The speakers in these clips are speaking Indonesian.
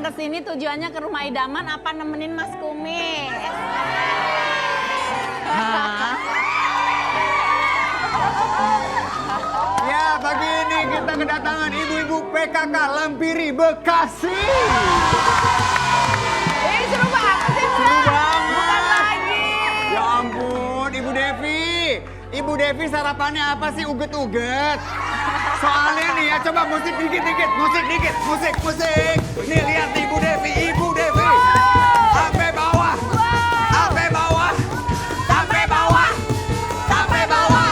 kesini tujuannya ke rumah idaman apa nemenin Mas Kumis? Ya, pagi ini kita kedatangan ibu-ibu PKK Lampiri Bekasi. Seru banget sih, Mbak. Seru banget. Bukan lagi. Ya ampun, Ibu Devi. Ibu Devi sarapannya apa sih uget-uget? Soalnya nih ya, coba musik dikit-dikit, musik dikit, musik. Nih lihat nih Ibu Devi. Sampai bawah, sampai bawah, sampai bawah, sampai bawah.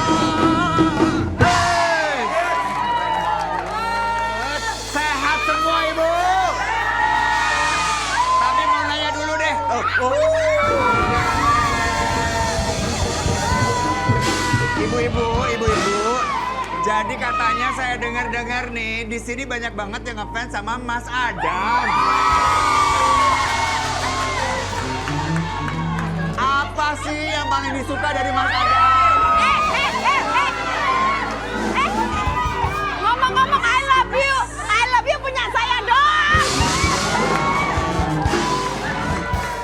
Hey. Sehat semua Ibu. Tapi mau nanya dulu deh. Ibu-ibu. Jadi katanya saya dengar-dengar nih, di sini banyak banget yang ngefans sama Mas Adam. Apa sih yang paling disuka dari Mas Adam? Ngomong-ngomong I love you punya saya doang.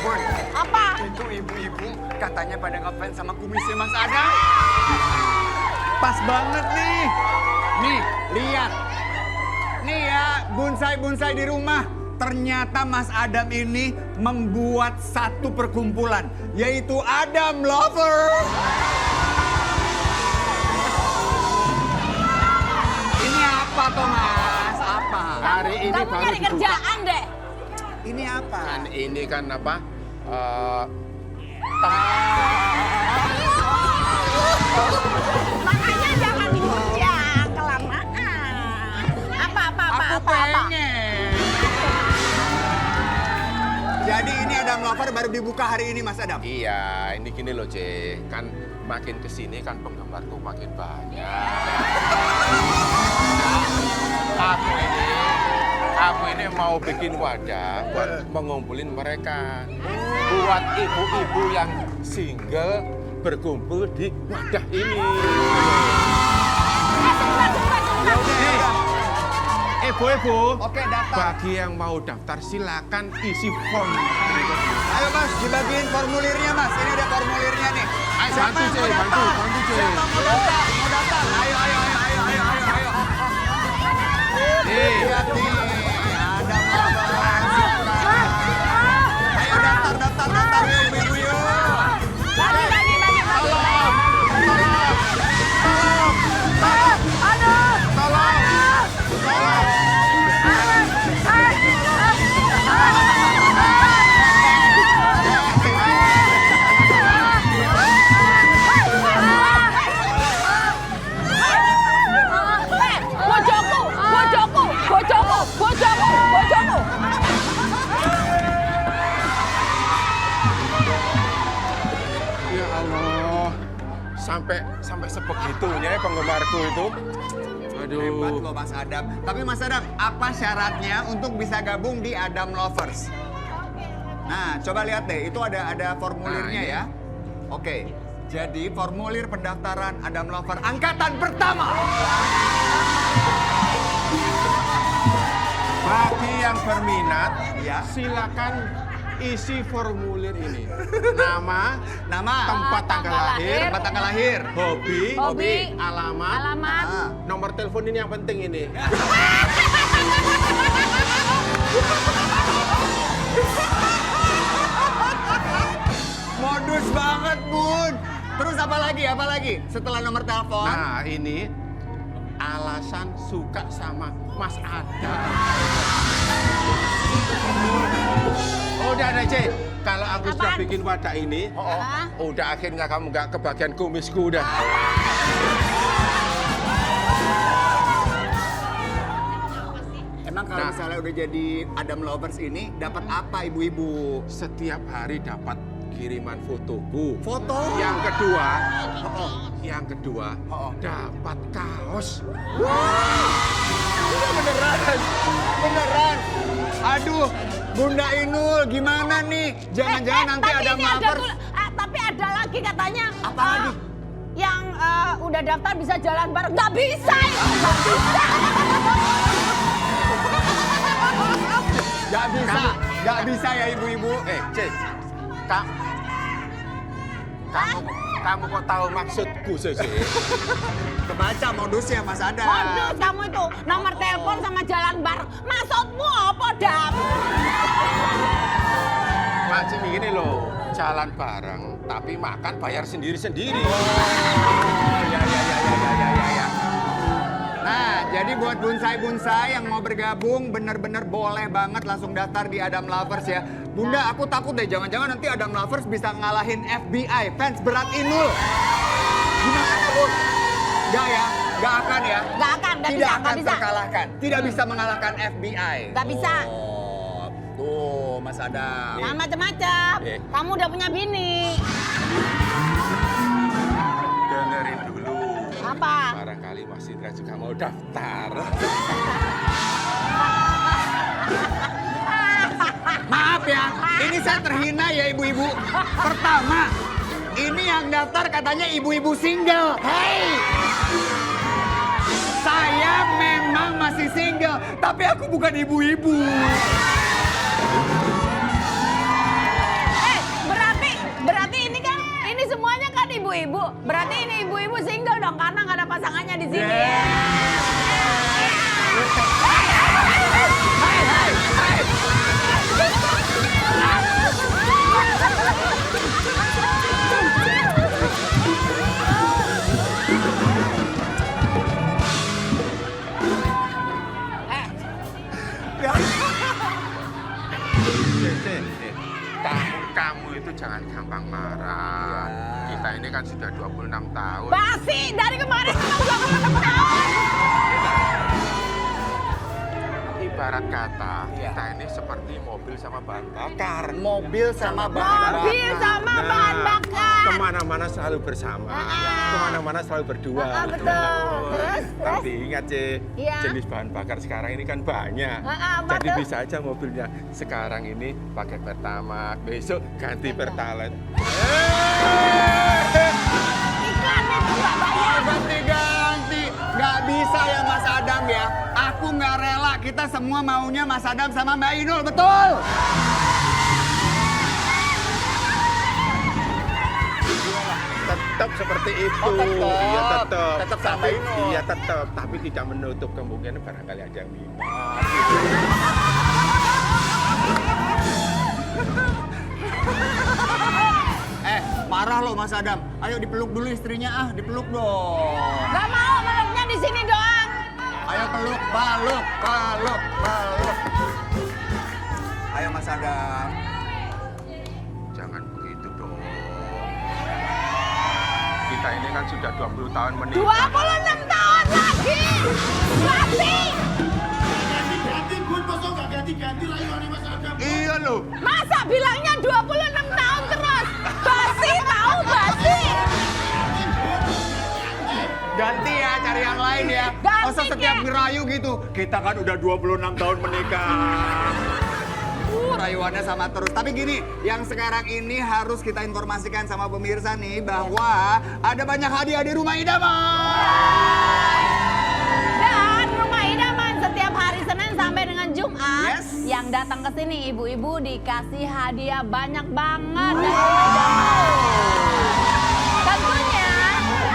Boy, Apa? itu ibu-ibu katanya pada ngefans sama kumisnya Mas Adam. Pas banget nih. Nih, lihat. Nih ya, bonsai-bonsai di rumah. Ternyata Mas Adam ini membuat satu perkumpulan, yaitu Adam Lover. Ini apa toh Mas? Apa? Hari ini Kamu baru nyari dibuka. kerjaan deh. Ini apa? Kan ini kan apa? Makanya jangan diundang kelamaan. Aku pengen. Jadi ini Adam Lover baru dibuka hari ini Mas Adam? Iya, ini gini loh, C. Kan makin kesini kan penggemarku makin banyak. Aku ini mau bikin wadah buat mengumpulin mereka. Buat ibu-ibu yang single berkumpul di wadah ini. Ibu-ibu, Oke, daftar. bagi yang mau daftar silakan isi form. Ayo Mas, dibagiin formulirnya Mas. Ini ada formulirnya nih. Ayo, Siapa bantu, yang mau Cek, daftar? bantu, Cek. Siapa mau daftar? Mau daftar? Ayo. Nih. Lihat nih, Adam Lover. Ayo daftar yuk ibu-ibu yuk. Bojoku. Ya Allah, sampai sebegitunya ya penggemarku itu. Hebat Aduh. loh Mas Adam. Tapi Mas Adam, apa syaratnya untuk bisa gabung di Adam Lovers? Nah, coba lihat deh, itu ada formulirnya Nah, ini. ya. Oke, jadi formulir pendaftaran Adam Lover angkatan pertama. Bagi yang berminat, Ya. silakan isi formulir ini. Nama, Nama, tempat tanggal lahir, tempat tanggal lahir, Hobi. alamat, Alamat. Ah. nomor telepon ini yang penting ini. modus banget Bun. Terus apa lagi? Setelah nomor telepon? Nah, ini alasan suka sama Mas Adam. Udah deh, C. Kalau aku sudah Apaan? bikin wadah ini, Hah? udah akhirnya kamu nggak kebagian kumisku udah. Emang kalau Nah. misalnya udah jadi Adam Lovers ini, dapat apa ibu-ibu? Setiap hari dapat kiriman fotoku. Foto? Yang kedua, Oh. dapat kaos. Beneran. Aduh, Bunda Inul gimana nih? Jangan-jangan nanti tapi ada ini Lovers. tapi ada lagi katanya. Apa lagi? Yang udah daftar bisa jalan bareng. Nggak bisa itu, nggak bisa. Nggak bisa ya ibu-ibu. Cek, kamu kok tahu maksudku sih? Kebaca modusnya Mas Adam. Modus kamu itu, nomor telepon sama jalan bareng. Maksudmu apa, Dam? Maksud gini loh, jalan bareng, tapi makan bayar sendiri-sendiri. Ya. Nah, jadi buat bonsai-bonsai yang mau bergabung, bener-bener boleh banget langsung daftar di Adam Lovers ya. Bunda, aku takut deh, jangan-jangan nanti Adam Lovers bisa ngalahin FBI, fans berat Inul. Gimana Bu? Nggak ya? Nggak akan ya? Nggak akan, nggak Tidak bisa, akan nggak bisa. terkalahkan. Tidak bisa mengalahkan FBI. Nggak bisa. Oh, tuh Mas Adam. Jangan macem-macem. Kamu udah punya bini. Dengerin dulu. Apa? Barangkali Mas Indra juga mau daftar. Maaf ya, ini saya terhina ya ibu-ibu. Pertama, ini yang daftar katanya ibu-ibu single. Hei! Saya memang masih single, tapi aku bukan ibu-ibu. Berarti ini kan, ini semuanya kan ibu-ibu. Berarti ini ibu-ibu single dong, karena nggak ada pasangannya di sini. Kamu itu jangan gampang marah. Kita ini kan sudah 26 tahun. Basi, dari kemarin kamu 26 tahun. Ibarat kata, kita ini seperti mobil sama bahan bakar. Mobil sama bahan Mobil sama bahan bakar. Kemana-mana selalu bersama. Kemana-mana selalu berdua. Betul. Terus? Tapi ingat sih, Iya. jenis bahan bakar sekarang ini kan banyak. Apa Jadi tuh? bisa aja mobilnya sekarang ini pakai Pertamax, besok ganti Pertalite. Iklan itu nggak bayar. Ganti-ganti. Nggak bisa ya Mas Adam ya. Aku nggak rela, kita semua maunya Mas Adam sama Mbak Inul, betul? Tetap seperti itu. Oh, tetap. Iya tetap. Tetap sama Tapi- Inul. Iya tetap, tapi tidak menutup kemungkinan barangkali ada yang minat. Marah loh Mas Adam. Ayo dipeluk dulu istrinya dipeluk dong. Nggak mau, meluknya di sini doang. Ayo peluk. Ayo Mas Adam. Jangan begitu dong. Kita ini kan sudah 20 tahun menikah. 26 tahun lagi. Basi. Iya loh. Masa bilangnya 26 tahun terus? Basi tahu basi. Ganti ya, cari yang lain ya. Ganti, Masa setiap Kek. ngerayu gitu. Kita kan udah 26 tahun menikah. Rayuannya sama terus. Tapi gini, yang sekarang ini harus kita informasikan sama pemirsa nih bahwa ada banyak hadiah di Rumah Idaman. Dan Rumah Idaman setiap hari Senin sampai dengan Jumat. Yes. Yang datang ke sini ibu-ibu dikasih hadiah banyak banget dari Rumah Idaman. Tentunya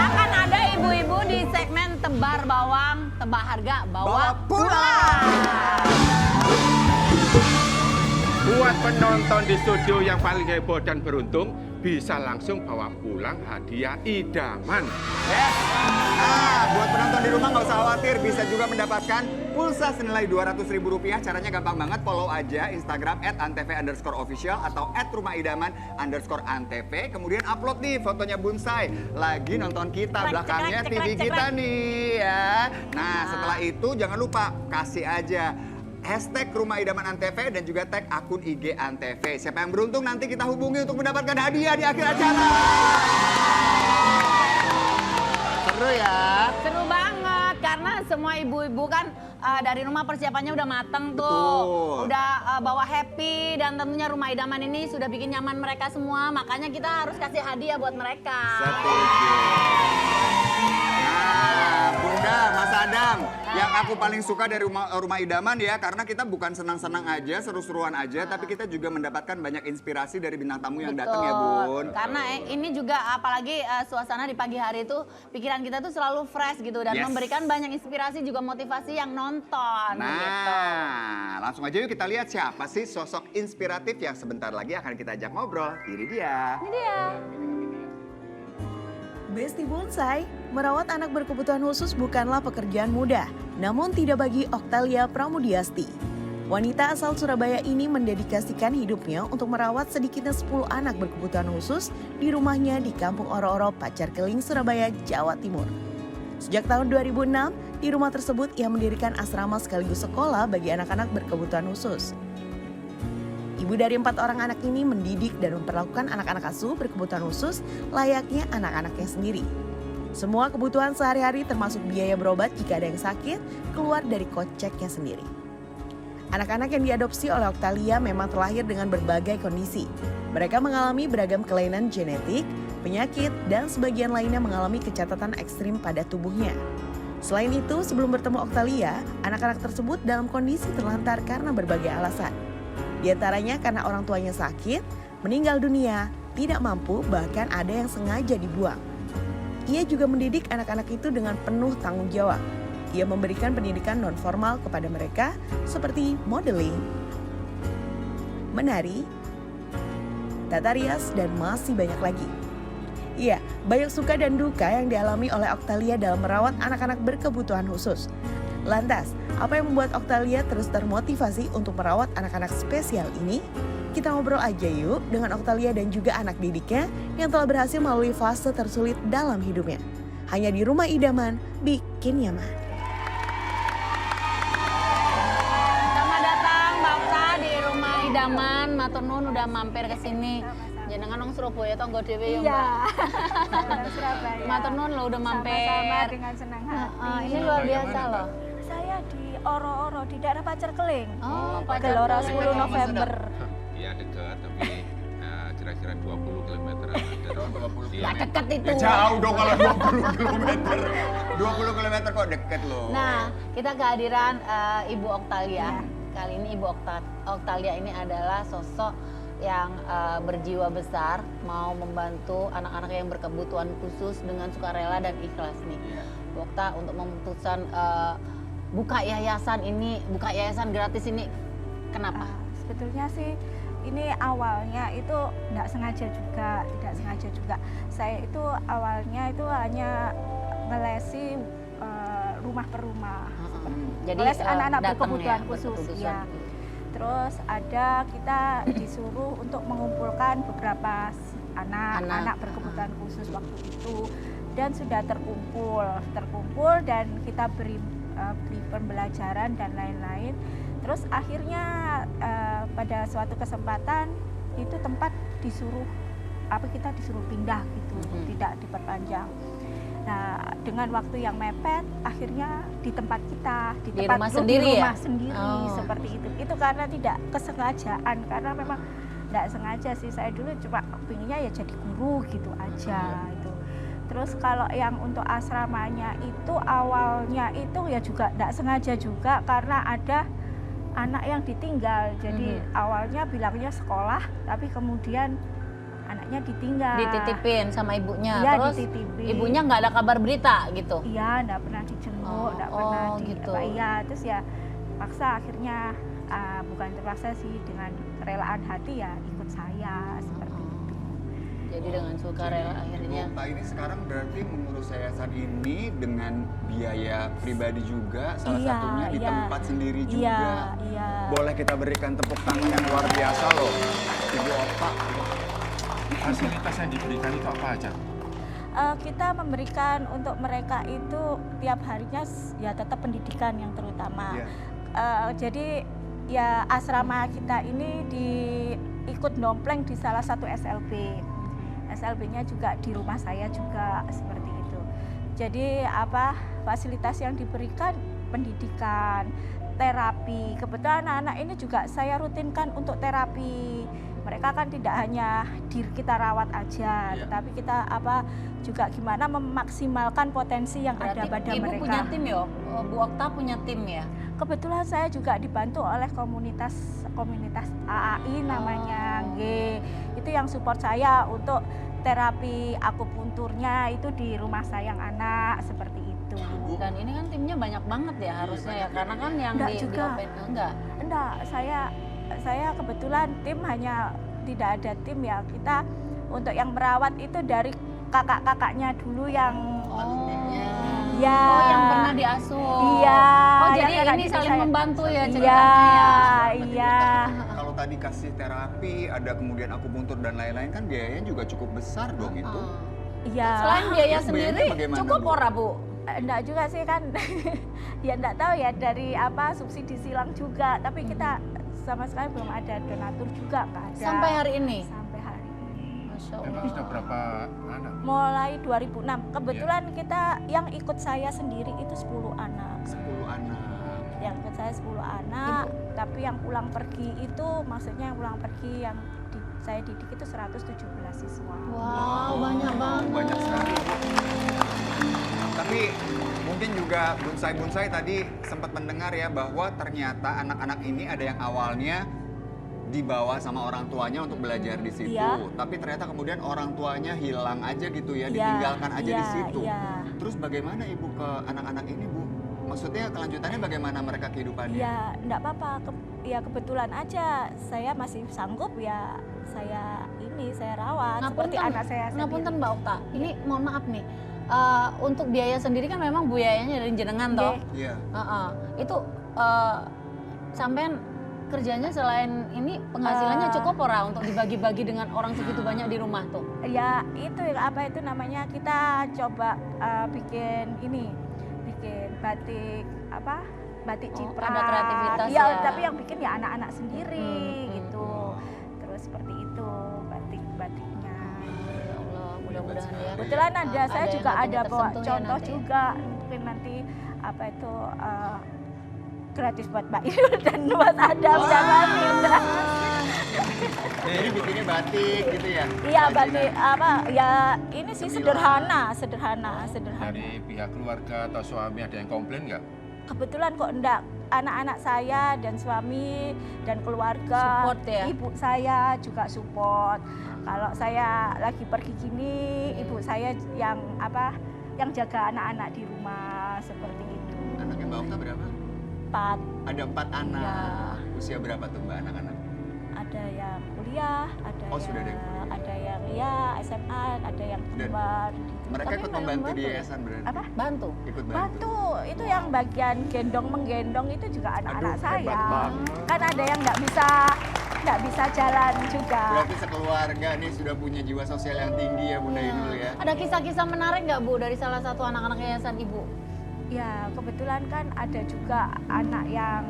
akan ada ibu-ibu di segmen tebar bawang, tebak harga, bawa Bawa pulang. Buat penonton di studio yang paling heboh dan beruntung, bisa langsung bawa pulang hadiah idaman. Yes. Nah, buat penonton di rumah nggak usah khawatir, bisa juga mendapatkan pulsa senilai Rp200.000. Caranya gampang banget, follow aja Instagram @antv_official atau @rumahidaman_antv. Kemudian upload nih fotonya bonsai, lagi nonton kita, Cekrek, belakangnya cekrek, TV cekrek, kita cekrek. nih ya. Nah, setelah itu jangan lupa kasih aja hashtag Rumah Idaman Antv dan juga tag akun IG Antv. Siapa yang beruntung nanti kita hubungi untuk mendapatkan hadiah di akhir acara. Seru ya. Seru banget karena semua ibu-ibu kan dari rumah persiapannya udah mateng tuh. Betul. Udah bawa happy dan tentunya Rumah Idaman ini sudah bikin nyaman mereka semua. Makanya kita harus kasih hadiah buat mereka. Setuju. Nah, Bunda Mas Adam, yang aku paling suka dari rumah idaman ya, karena kita bukan senang-senang aja, seru-seruan aja, tapi kita juga mendapatkan banyak inspirasi dari bintang tamu yang datang ya, Bun. Karena ini juga apalagi suasana di pagi hari itu pikiran kita tuh selalu fresh gitu dan Yes. memberikan banyak inspirasi juga motivasi yang nonton gitu. Nah, langsung aja yuk kita lihat siapa sih sosok inspiratif yang sebentar lagi akan kita ajak ngobrol. Ini dia. Ini dia. Besti Bonsai, merawat anak berkebutuhan khusus bukanlah pekerjaan mudah, namun tidak bagi Oktalia Pramudiasti. Wanita asal Surabaya ini mendedikasikan hidupnya untuk merawat sedikitnya 10 anak berkebutuhan khusus di rumahnya di Kampung Oro-Oro, Pacar Keling, Surabaya, Jawa Timur. Sejak tahun 2006, di rumah tersebut ia mendirikan asrama sekaligus sekolah bagi anak-anak berkebutuhan khusus. Ibu dari 4 orang anak ini mendidik dan memperlakukan anak-anak asuh berkebutuhan khusus layaknya anak-anaknya sendiri. Semua kebutuhan sehari-hari termasuk biaya berobat jika ada yang sakit keluar dari koceknya sendiri. Anak-anak yang diadopsi oleh Oktalia memang terlahir dengan berbagai kondisi. Mereka mengalami beragam kelainan genetik, penyakit, dan sebagian lainnya mengalami kecacatan ekstrim pada tubuhnya. Selain itu, sebelum bertemu Oktalia, anak-anak tersebut dalam kondisi terlantar karena berbagai alasan. Di antaranya karena orang tuanya sakit, meninggal dunia, tidak mampu, bahkan ada yang sengaja dibuang. Ia juga mendidik anak-anak itu dengan penuh tanggung jawab. Ia memberikan pendidikan non-formal kepada mereka seperti modeling, menari, tata rias, dan masih banyak lagi. Iya, banyak suka dan duka yang dialami oleh Oktalia dalam merawat anak-anak berkebutuhan khusus. Lantas, apa yang membuat Oktalia terus termotivasi untuk merawat anak-anak spesial ini? Kita ngobrol aja yuk dengan Oktalia dan juga anak didiknya yang telah berhasil melalui fase tersulit dalam hidupnya. Hanya di Rumah Idaman, bikin nyaman. Selamat datang Mbak Okta di Rumah Idaman. Matur nuwun udah mampir ke sini. Jenengan nang Surabaya tanggo dhewe ya, Mbak. Iya, Surabaya. Matur nuwun lo udah mampir. Sama-sama dengan senang hati. Ini luar biasa loh. Saya di Oro-Oro, di daerah Pacar Keling. Oh, Pacar Gelora Keling. 10 November. Iya dekat, tapi kira-kira 20 km dari Gak deket itu. Ya jauh dong kalau 20 kilometer. 20 kilometer kok deket loh. Nah, kita kehadiran Ibu Oktalia. Iya. Kali ini Ibu Oktalia ini adalah sosok yang berjiwa besar, mau membantu anak-anak yang berkebutuhan khusus dengan sukarela dan ikhlas nih. Bu Okta untuk memutuskan buka yayasan ini, buka yayasan gratis ini, kenapa? Sebetulnya sih ini awalnya itu tidak sengaja juga. Saya itu awalnya itu hanya ngelesi rumah per rumah. Jadi Oleh anak-anak datang berkebutuhan ya, khusus, berkebutuhan. ya. Terus ada kita disuruh untuk mengumpulkan beberapa anak berkebutuhan khusus waktu itu dan sudah terkumpul dan kita beri pembelajaran dan lain-lain. Terus akhirnya pada suatu kesempatan itu tempat kita disuruh pindah gitu, tidak diperpanjang. Nah, dengan waktu yang mepet, akhirnya di tempat kita, di rumah sendiri ya? Oh. Seperti itu. Itu karena tidak kesengajaan, karena memang tidak sengaja sih. Saya dulu cuma pinginnya ya jadi guru gitu aja itu. Terus kalau yang untuk asramanya itu awalnya itu ya juga tidak sengaja juga karena ada anak yang ditinggal. Jadi awalnya bilangnya sekolah, tapi kemudian anaknya ditinggal. Dititipin sama ibunya, Iya, terus dititipin. ibunya nggak ada kabar berita gitu. Iya, enggak pernah dijenguk, enggak pernah gitu. Iya, terus ya paksa akhirnya bukan terpaksa sih, dengan kerelaan hati ya ikut saya seperti itu. Jadi dengan sukarela akhirnya. Okta ini sekarang berarti mengurus yayasan ini dengan biaya pribadi juga, salah Iya, satunya di iya. tempat sendiri juga. Iya, iya. Boleh kita berikan tepuk tangan yang luar biasa loh, Ibu Okta. fasilitas yang diberikan itu apa aja? Kita memberikan untuk mereka itu tiap harinya ya tetap pendidikan yang terutama. Iya. Jadi ya asrama kita ini ikut dompleng di salah satu SLB. SLB-nya juga di rumah saya juga seperti itu. Jadi fasilitas yang diberikan pendidikan, terapi. Kebetulan anak-anak ini juga saya rutinkan untuk terapi. Mereka kan tidak hanya kita rawat aja, tetapi kita juga gimana memaksimalkan potensi yang ada pada Ibu mereka. punya tim ya, Bu Okta punya tim ya? Kebetulan saya juga dibantu oleh komunitas AAI namanya G. Itu yang support saya untuk terapi akupunturnya itu di rumah sayang anak seperti itu. Dan ini kan timnya banyak banget ya harusnya ya, karena kan yang Enggak di juga. Enggak, saya kebetulan tim hanya tidak ada tim ya. Kita untuk yang merawat itu dari kakak-kakaknya dulu yang ya. Oh, yang pernah diasuh. Iya. Oh, yang jadi kakak ini didik saling saya. membantu ya Iya, ceritanya ya. iya. Kalau tadi kasih terapi, ada kemudian akupuntur dan lain-lain kan biayanya juga cukup besar dong itu. Iya. Selain biaya Terus sendiri, bayarnya bagaimana, cukup Bu? ora Bu? Enggak juga sih kan. Ya enggak tahu ya dari subsidi silang juga, tapi kita sama sekali belum ada donatur juga, enggak ada. Sampai hari ini? Sampai hari ini. Masya Memang Allah. sudah berapa anak? Mulai 2006. Kebetulan kita yang ikut saya sendiri itu 10 anak. 10 anak. Yang ikut saya 10 anak, tapi yang pulang pergi itu maksudnya yang pulang pergi yang saya didik itu 117 siswa. Wow, banyak banget. Banyak sekali. Tapi mungkin juga bonsai-bonsai tadi sempat mendengar ya bahwa ternyata anak-anak ini ada yang awalnya dibawa sama orang tuanya untuk belajar di situ. Iya. Tapi ternyata kemudian orang tuanya hilang aja gitu ya, Iya, ditinggalkan aja di iya, situ. iya. Terus bagaimana Ibu ke anak-anak ini, Bu? Maksudnya kelanjutannya bagaimana mereka kehidupannya? Ya, enggak apa-apa. Ya kebetulan aja saya masih sanggup ya saya rawat seperti anak saya sendiri. Ngapunten Mbak Okta, ini mohon maaf nih. Untuk biaya sendiri kan memang biayanya dari jenengan toh. Iya. Itu sampean kerjanya selain ini penghasilannya cukup ora untuk dibagi-bagi dengan orang segitu banyak di rumah tuh? Ya itu apa itu namanya kita coba bikin batik batik ciprat. Ada kreativitas ya. ya. Tapi yang bikin ya anak-anak sendiri gitu. Terus seperti itu batiknya. Ya Allah, mudah-mudahan ya. Kebetulan ada saya yang juga hatinya ada bawa tersentuh ya contoh nanti. juga mungkin nanti gratis buat Mbak Inul dan Mas Adam dan Mas Indra. Jadi bikinnya batik gitu ya? Iya Kerajinan. batik ya ini sih sederhana. Dari pihak keluarga atau suami ada yang komplain nggak? Kebetulan kok enggak, anak-anak saya dan suami dan keluarga, Support ya? ibu saya juga support. Kalau saya lagi pergi gini, ibu saya yang jaga anak-anak di rumah seperti itu. Anaknya Mbak Okta berapa? 4, Ada 4 anak. Ya. Usia berapa tuh Mbak anak-anak? ada yang kuliah, Sudah ada yang kuliah. ada yang SMA, ada yang Dan kembar. Mereka Tapi ikut mereka membantu di membantu ya? yayasan berarti? Apa? Bantu. Ikut bantu? Bantu, itu yang bagian menggendong itu juga anak-anak Aduh, saya. hebat banget. Kan ada yang nggak bisa jalan juga. Berarti sekeluarga nih sudah punya jiwa sosial yang tinggi ya Bunda Inul ya? Ada kisah-kisah menarik nggak Bu dari salah satu anak-anak yayasan Ibu? Ya kebetulan kan ada juga anak yang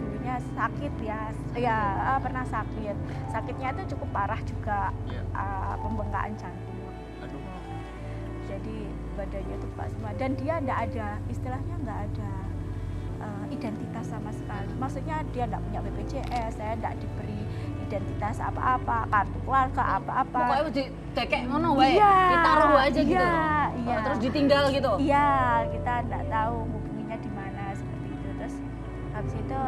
dulunya sakit ya pernah sakit. Sakitnya itu cukup parah juga, Iya. pembengkakan jantung. Aduh. Jadi badannya itu pas semua dan dia istilahnya nggak ada identitas sama sekali. Maksudnya dia nggak punya BPJS, saya nggak diberi identitas apa-apa, kartu keluarga apa-apa. Pokoknya ditekek ngono wae, Iya, ditaruh aja gitu. iya. Oh, terus ditinggal gitu. Iya, kita nggak tahu hubunginya di mana seperti itu. Terus habis itu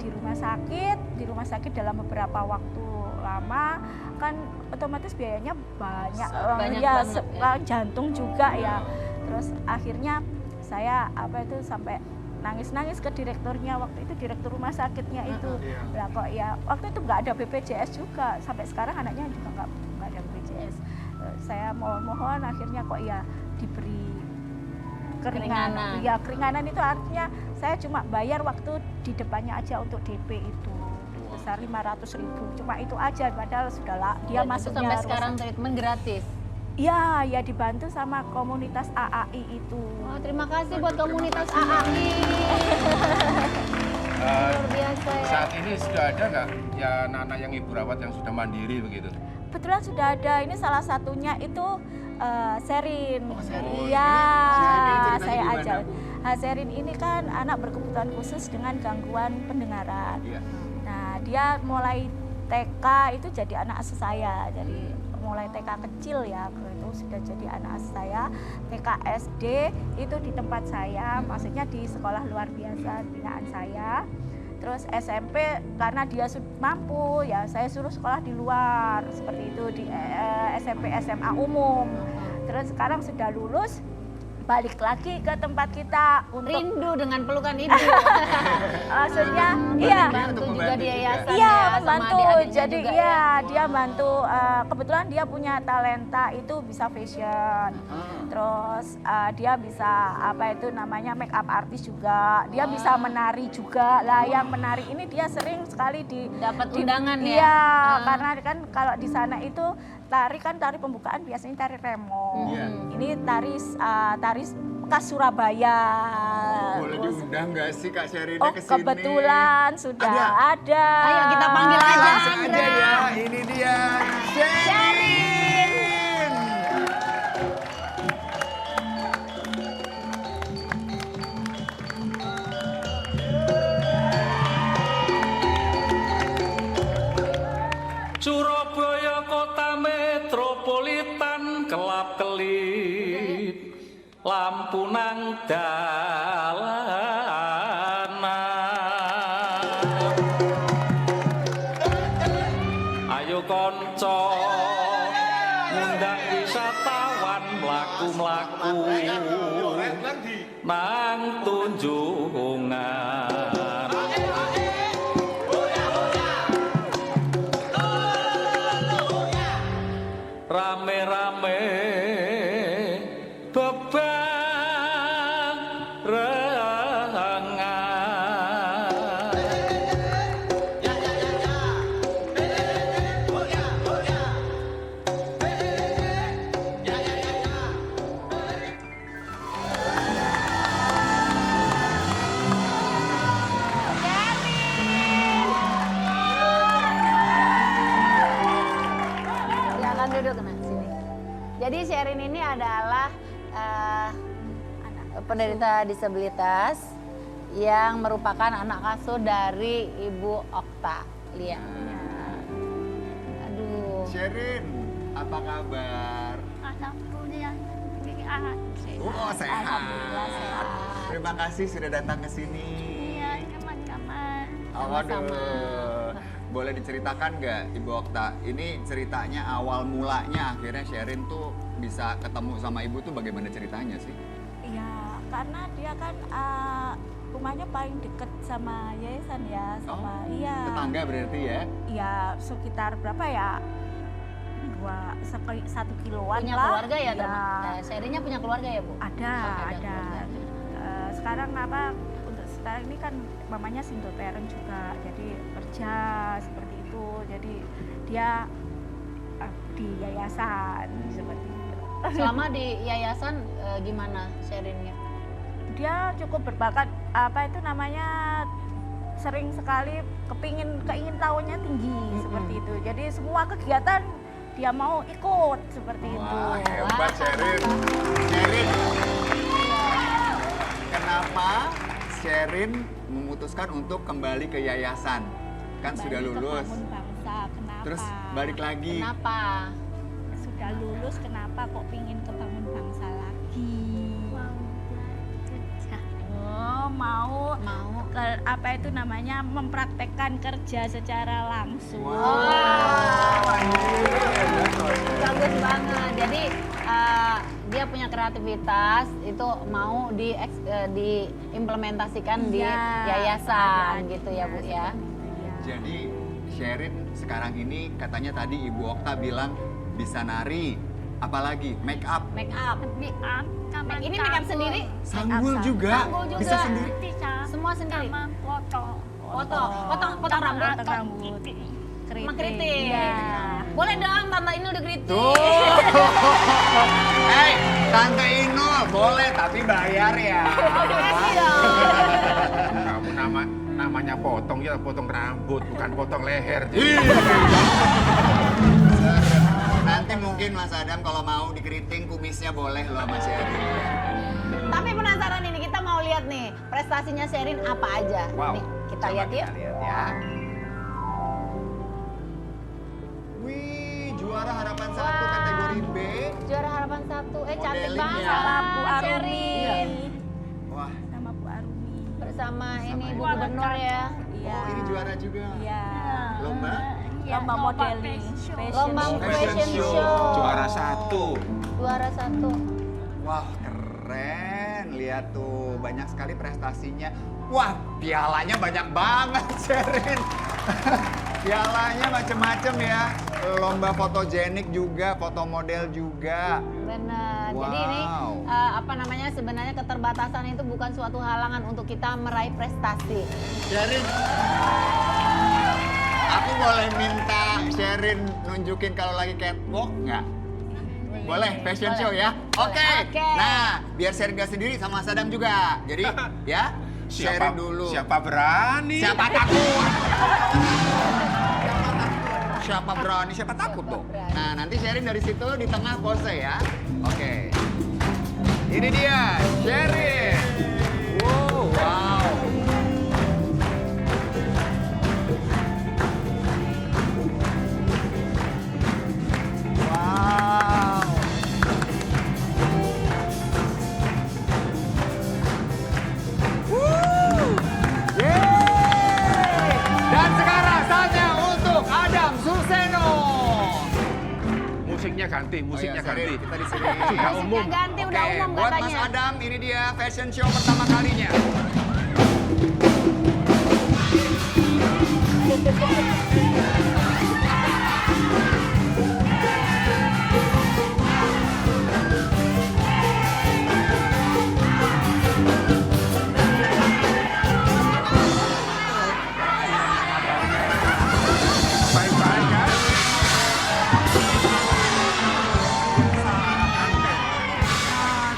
di rumah sakit dalam beberapa waktu lama kan otomatis biayanya banyak, Banyak ya, banget, ya. jantung juga ya. Terus akhirnya saya sampai nangis-nangis ke direkturnya, waktu itu direktur rumah sakitnya itu. Iya. Lah kok ya waktu itu nggak ada BPJS juga, sampai sekarang anaknya juga nggak ada BPJS. Saya mohon akhirnya kok ya diberi keringanan. Ya keringanan itu artinya saya cuma bayar waktu di depannya aja untuk DP itu besar 500.000, cuma itu aja, padahal sudah dia Dan itu masuknya sampai rumah sekarang sakit. treatment gratis. Ya dibantu sama komunitas AAI itu. Wah, terima kasih buat komunitas AAI. Luar biasa ya. Saat ini sudah ada nggak ya anak-anak yang ibu rawat yang sudah mandiri begitu? Kebetulan sudah ada, ini salah satunya itu Sherin. Oh, Sherin. Iya, Sherin ini ceritanya saya gimana, ajar. Bu? Sherin ini kan anak berkebutuhan khusus dengan gangguan pendengaran. Iya. Nah, dia mulai TK itu jadi anak asuh saya. Jadi mulai TK kecil ya, itu sudah jadi anak asuh saya. TK SD itu di tempat saya, maksudnya di sekolah luar biasa binaan saya. Terus SMP karena dia mampu ya saya suruh sekolah di luar seperti itu di SMP SMA umum. Terus sekarang sudah lulus balik lagi ke tempat kita untuk Rindu dengan pelukan ibu. maksudnya iya Bantu juga di yayasan iya ya, sama membantu adik-adiknya jadi juga iya ya. dia bantu kebetulan dia punya talenta itu bisa fashion terus dia bisa apa itu namanya make up artist juga dia bisa menari juga lah yang menari ini dia sering sekali Dapat undangan ya? iya karena kan kalau di sana itu tari pembukaan biasanya tari remo Iya. ini tari khas Surabaya. Boleh diundang nggak sih Kak Sherin Oh ke sini? kebetulan sudah ada. Ayo kita panggil aja. Langsung aja ya, ini dia Sherin. Surabaya kota metropolitan kelap-kelip lampu nang dalanan ayo konco ngundang wisatawan mlaku-mlaku nang tunjungan rame-rame Silakan duduk nah sini. Jadi Sherin ini adalah penderita disabilitas yang merupakan anak asuh dari Ibu Oktalia. Aduh. Sherin, apa kabar? Alhamdulillah sehat. Oh, sehat. Alhamdulillah sehat. Terima kasih sudah datang ke sini. Iya, teman-teman. Waduh. Boleh diceritakan nggak Ibu Okta? Ini ceritanya awal mulanya akhirnya Sherin tuh bisa ketemu sama Ibu tuh bagaimana ceritanya sih? Iya, karena dia kan rumahnya paling deket sama yayasan ya, sama iya. Tetangga berarti ya? Iya, sekitar berapa ya? 1 kiloan Punya lah. keluarga ya, Iya. Sherinnya punya keluarga ya, Bu? Ada, Oh, ada. keluarga. Sekarang untuk sekarang ini kan mamanya single parent juga, jadi kerja seperti itu. Jadi dia di yayasan seperti itu. Selama di yayasan gimana Sherinnya? Dia cukup berbakat itu namanya sering sekali keingin tahunya tinggi seperti itu. Jadi semua kegiatan dia mau ikut seperti itu. Wah, hebat Sherin. Sherin, kenapa Sherin memutuskan untuk kembali ke yayasan? Kan Kembali sudah ke lulus. Bangun Bangsa, kenapa? Terus balik lagi. Kenapa? Sudah lulus, kenapa kok pingin ke Bangun Bangsa lagi? Kerja. Oh, mau Mau. itu namanya mempraktekkan kerja secara langsung. Bagus banget. Jadi dia punya kreativitas itu mau diimplementasikan di Iya, yayasan ada gitu ya Bu ya. seperti itu, ya. Jadi Sherin sekarang ini katanya tadi Ibu Okta bilang bisa nari, apalagi make up. Make up. Make up sama Ini make up sendiri? Sanggul juga. Sanggul juga. Bisa sendiri. Bisa. Semua sendiri? Sama foto. Foto, potong rambut. Potong rambut. Sama keriting. Iya. Boleh dong Tante Inul dikritik. Tuh. Hei, Tante Inul boleh tapi bayar ya. Kamu namanya potong ya potong rambut, bukan potong leher. Iya. Nanti mungkin Mas Adam kalau mau dikeriting kumisnya boleh loh Mas Sherin. Tapi penasaran ini kita mau lihat lihat nih prestasinya Sherin apa aja. Wow. Nih, kita Coba lihat yuk. kita lihat ya. Wih, juara harapan 1 Wah. kategori B. Juara harapan 1. Cantik Modeling banget. ya. Sama Bu Arumi. Sherin. Wah, Sama Bu Arumi. Bersama ini Ibu Bu Gubernur ya. Iya. oh ini juara juga. Iya. Lomba? Lomba modeling. Lomba fashion show. Juara 1. Juara 1. Wah, keren. Lihat tuh, banyak sekali prestasinya. Wah, pialanya banyak banget, Sherin. Pialanya macem-macem ya. Lomba fotogenik juga, foto model juga. Benar. Wow. Jadi ini sebenarnya keterbatasan itu bukan suatu halangan untuk kita meraih prestasi. Sherin, aku boleh minta Sherin nunjukin kalau lagi catwalk nggak? Boleh, fashion Boleh. show ya? Oke. Oke. Nah, biar Sherin gak sendiri sama Sadam juga. Jadi, ya, Sherin dulu. Siapa berani? Siapa takut? Siapa berani, siapa takut tuh? Nah, nanti Sherin dari situ di tengah pose ya. Oke. Ini dia, Sherin. Wow. Wow. Yeay! Dan sekarang saatnya untuk Adam Suseno. Musiknya ganti, musiknya Oh iya, sorry, ganti. kita di sini. Sudah umum. Musiknya ganti, udah Oke, umum buat katanya. Mas Adam, ini dia fashion show pertama kalinya. Baik-baik kan?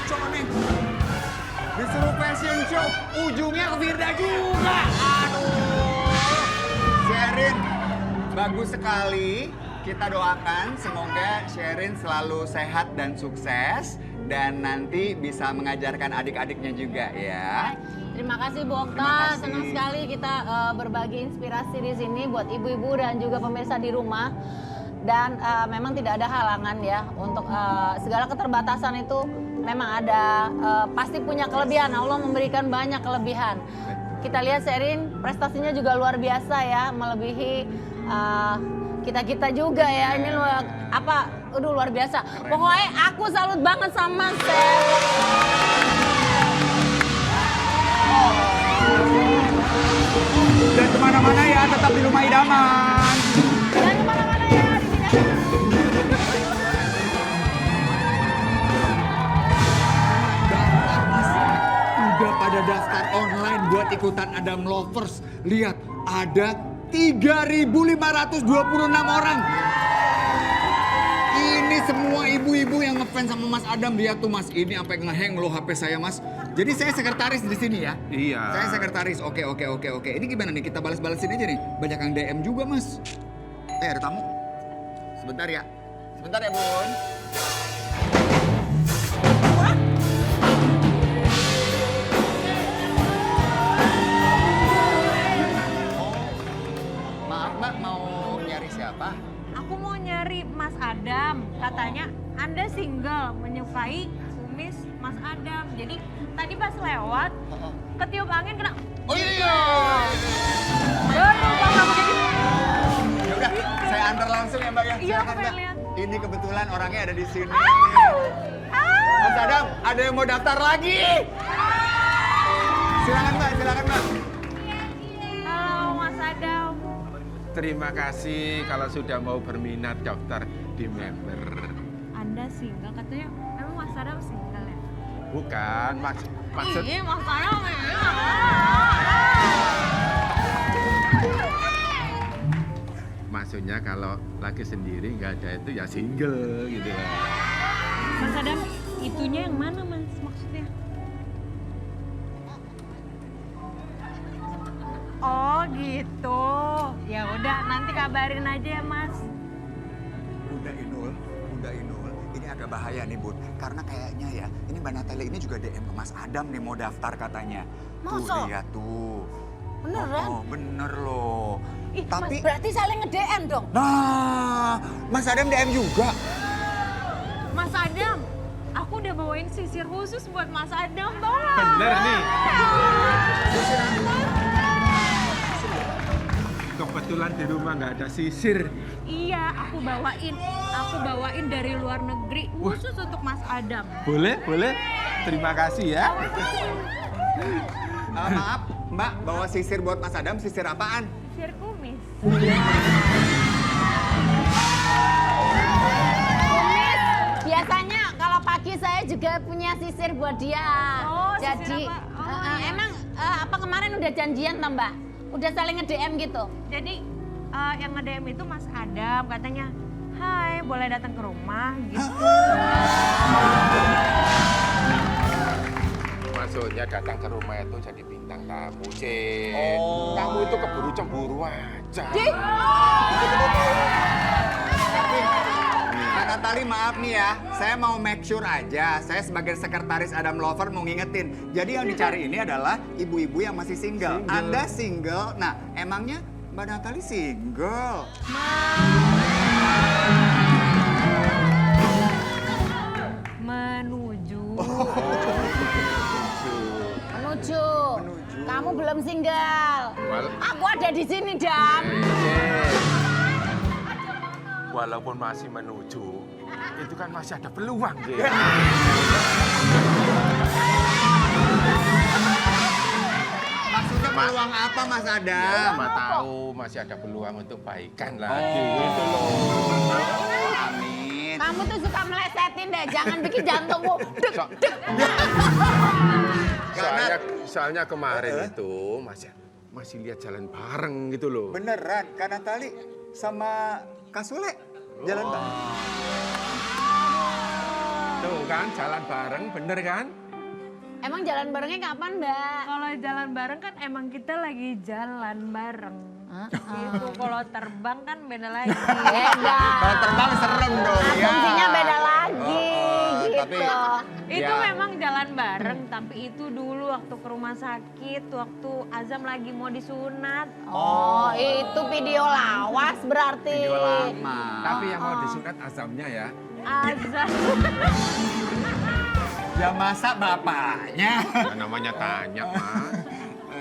Coba nih, disuruh fashion show, ujungnya ke Firda juga. Aduh, Sherin, bagus sekali. Kita doakan semoga Sherin selalu sehat dan sukses dan nanti bisa mengajarkan adik-adiknya juga ya. Terima kasih Bu Terima Okta, kasih. senang sekali kita berbagi inspirasi di sini buat ibu-ibu dan juga pemirsa di rumah. Dan memang tidak ada halangan ya untuk segala keterbatasan itu memang ada, pasti punya kelebihan. Allah memberikan banyak kelebihan. Kita lihat Sherin prestasinya juga luar biasa ya, melebihi kita-kita juga ya. Ini luar biasa. Pokoknya aku salut banget sama Sherin. Dan kemana-mana ya, tetap di rumah idaman. Dan kemana-mana ya di bidang. Daftar Mas. Udah pada daftar online buat ikutan Adam Lovers. Lihat, ada 3.526 orang. Ini semua ibu-ibu yang ngefans sama Mas Adam. Lihat tuh Mas, ini sampai ngehang loh HP saya Mas. Jadi saya sekretaris di sini ya. Iya. Saya sekretaris. Oke. Ini gimana nih? Kita balas-balasin aja nih. Banyak yang DM juga Mas. Ada tamu. Sebentar ya. Sebentar ya Bun. Maaf Mbak, mau nyari siapa? Aku mau nyari Mas Adam. Katanya Anda single, menyukai kumis Mas Adam. Jadi tadi pas lewat, ketiup angin kena. Oh iya. Baru bakal begini. Ya udah, saya antar langsung ya Mbak ya. Iya, Silakan, aku pengen Mbak. lihat. Ini kebetulan orangnya ada di sini. Mas Adam, ada yang mau daftar lagi? Silakan Mbak, silakan Mbak. Halo Mas Adam. Terima kasih kalau sudah mau berminat daftar di member. Anda single, katanya emang Mas Adam single ya? Bukan, maksud Iya Mas Adam maksudnya kalau laki sendiri nggak ada itu ya single gitu lah. Mas Adam, itunya yang mana Mas maksudnya? Oh gitu. Ya udah nanti kabarin aja ya Mas. Udah Inul. Ini agak berbahaya nih Bun. Karena kayaknya ya, ini Mbak Natalie ini juga DM ke Mas Adam nih mau daftar katanya. Tuh Masa? lihat tuh. Beneran? Oh, bener loh. Ih, Tapi, Berarti saling nge-DM dong? nah, Mas Adam DM juga. Mas Adam, aku udah bawain sisir khusus buat Mas Adam, tau nggak? Bener nih. Kebetulan di rumah nggak ada sisir. Iya, aku bawain dari luar negeri khusus untuk Mas Adam. Boleh, boleh. Terima kasih ya. Maaf, Mbak, bawa sisir buat Mas Adam, sisir apaan? Sisir kumis. Kumis, biasanya kalau pagi saya juga punya sisir buat dia. Oh, sisir Jadi, apa? Oh, iya. emang apa kemarin udah janjian toh Mbak? Udah saling nge-DM gitu? Jadi yang nge-DM itu Mas Adam katanya, "Hai, boleh datang ke rumah?" gitu. Maksudnya datang ke rumah itu jadi bintang tamu, Cin. Oh. Kamu itu keburu cemburu aja. Mbak Natalie maaf nih ya, saya mau make sure aja. Saya sebagai sekretaris Adam Lover mau ngingetin. Jadi yang dicari ini adalah ibu-ibu yang masih single. Anda single, nah emangnya Mbak Natalie single? Menuju. Menuju. Kamu belum single. Wal- Aku ada di sini, Dam. Walaupun masih menuju, itu kan masih ada peluang, Cin. Maksudnya peluang apa Mas Adam? Siapa tahu masih ada peluang untuk baikan lagi, gitu loh. Amin. Kamu tuh suka melesetin deh, jangan bikin jantungku deg So- deg. Soalnya kemarin itu masih lihat jalan bareng gitu loh. Beneran, Kak Natalie sama Kak Sule jalan bareng. Tuh kan, jalan bareng, bener kan? Emang jalan barengnya kapan, Mbak? Kalau jalan bareng kan emang kita lagi jalan bareng. Gitu. Kalau terbang kan beda lagi. Beda. Kalau terbang serem dong ya. Asumsinya beda lagi, gitu. tapi Itu ya. memang jalan bareng, tapi itu dulu waktu ke rumah sakit, waktu Azam lagi mau disunat. Oh, itu video lawas berarti. Video lama. Tapi yang mau disunat azamnya ya. Azam. Ya masa bapaknya. Ya, namanya tanya, Mas.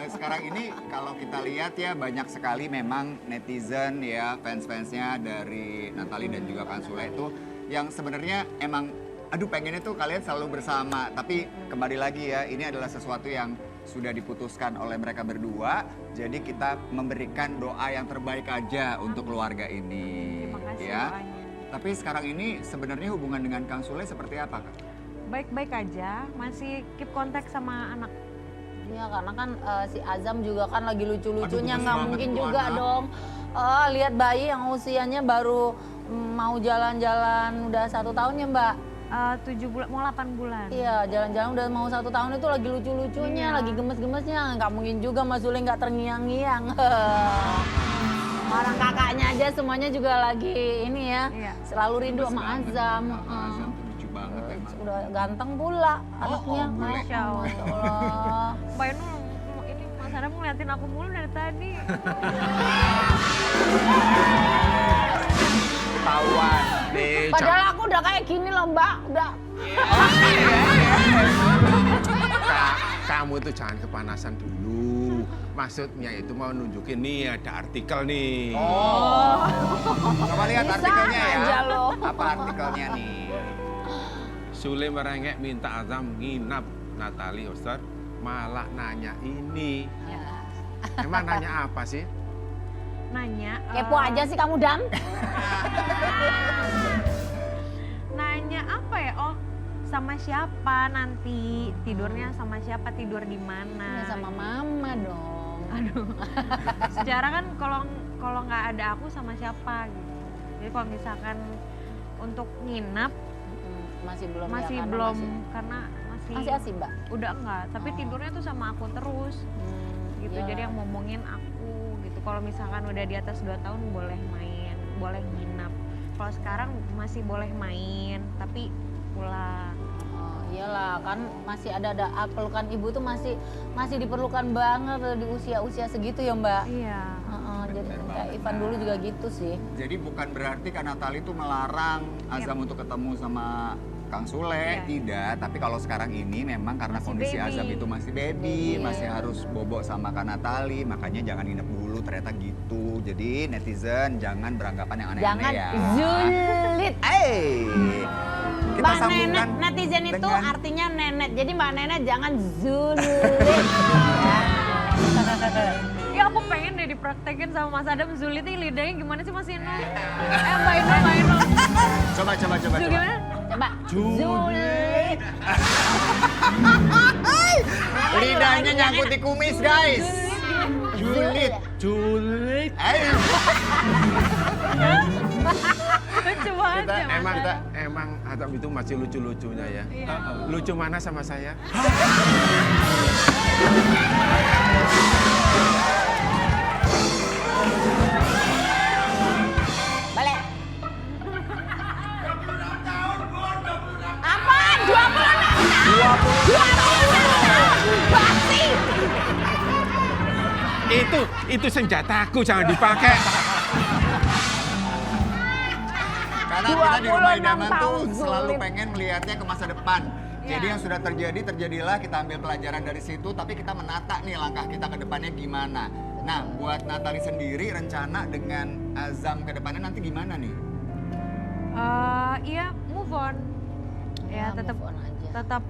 Sekarang ini kalau kita lihat ya banyak sekali memang netizen ya fans-fansnya dari Natalie dan juga Kang Sule itu yang sebenarnya emang aduh pengennya tuh kalian selalu bersama. Tapi kembali lagi ya ini adalah sesuatu yang sudah diputuskan oleh mereka berdua. Jadi kita memberikan doa yang terbaik aja untuk keluarga ini. Terima kasih Ya. doanya. Tapi sekarang ini sebenarnya hubungan dengan Kang Sule seperti apa Kak? Baik-baik aja, masih keep kontak sama anak. Iya, karena kan si Azam juga kan lagi lucu-lucunya, Aduh, gemes nggak banget mungkin tuh juga anak. dong. Lihat bayi yang usianya baru mau jalan-jalan udah 1 tahun ya Mbak? 7 bulan, mau 8 bulan. Iya, jalan-jalan udah mau 1 tahun itu lagi lucu-lucunya, Iya. lagi gemes-gemesnya. Nggak mungkin juga Mas Sule nggak terngiang-ngiang. Orang kakaknya aja semuanya juga lagi ini ya, Iya. selalu rindu Gemes sama banget. Azam. Sama Azam tuh lucu banget emang. Udah ganteng pula anaknya. bule. Masya Allah. Masya Allah. Mbak Inu, ini Mas Adam ngeliatin aku mulu dari tadi. Ketahuan. Nih, Padahal aku udah kayak gini loh Mbak, udah. kamu tuh jangan kepanasan dulu. Maksudnya itu mau nunjukin nih ada artikel nih. Coba lihat Bisa artikelnya ya. aja loh. Apa artikelnya nih? Sule merengek minta Azam nginap Natalie Ustaz malah nanya ini. Emang nanya apa sih? Nanya. Kepo aja sih kamu Dan. Nanya apa ya? Oh, sama siapa nanti? Tidurnya sama siapa? Tidur di mana? Ya sama mama dong. Aduh. Sejarah kan kalau nggak ada aku sama siapa gitu. Jadi kalau misalkan untuk nginap Masih belum masih ya, karena belum masih- karena Masih asih Mbak. udah enggak, tapi Oh. tidurnya tuh sama aku terus gitu. Iya. Jadi yang ngomongin aku gitu. Kalau misalkan udah di atas 2 tahun boleh main, boleh nginap. Kalau sekarang masih boleh main, tapi pulang. Oh, iyalah kan masih ada pelukan ibu tuh masih diperlukan banget di usia segitu ya Mbak. Iya. Jadi kayak Ivan dulu juga gitu sih. Jadi bukan berarti Kak Natali itu melarang Azam untuk ketemu sama Kang Sule, Iya. tidak. Tapi kalau sekarang ini memang karena Masih kondisi baby. Azam itu masih baby, Baby, masih iya. harus bobo sama Kak Natali, makanya jangan nginep dulu, ternyata gitu. Jadi netizen jangan beranggapan yang aneh-aneh Jangan ya. julid. Kita Mbak sambungkan Nenet, netizen itu dengan- artinya nenet. Jadi Mbak Nenet jangan julid. Ya aku pengen deh dipraktekin sama Mas Adam Zulit ini lidahnya gimana sih Mas Ino? Mbak Ino. Coba. Gimana? Coba. Julid. Lidahnya nyangkut di kumis, guys. Julid. Julid. Lucu banget Kita ya Mas Adam. emang Adam itu masih lucu-lucunya ya. Lucu mana sama saya? Balik. Apa? 26 Basi. Itu senjataku, jangan dipakai. Karena kita di Rumah 26 Idaman tuh tahun selalu zulim. pengen melihatnya ke masa depan. Jadi yang sudah terjadilah, kita ambil pelajaran dari situ, tapi kita menata nih langkah kita ke depannya gimana. Nah, buat Natali sendiri rencana dengan Azam ke depannya nanti gimana nih? Iya, move on. Ya, tetap move on aja. tetap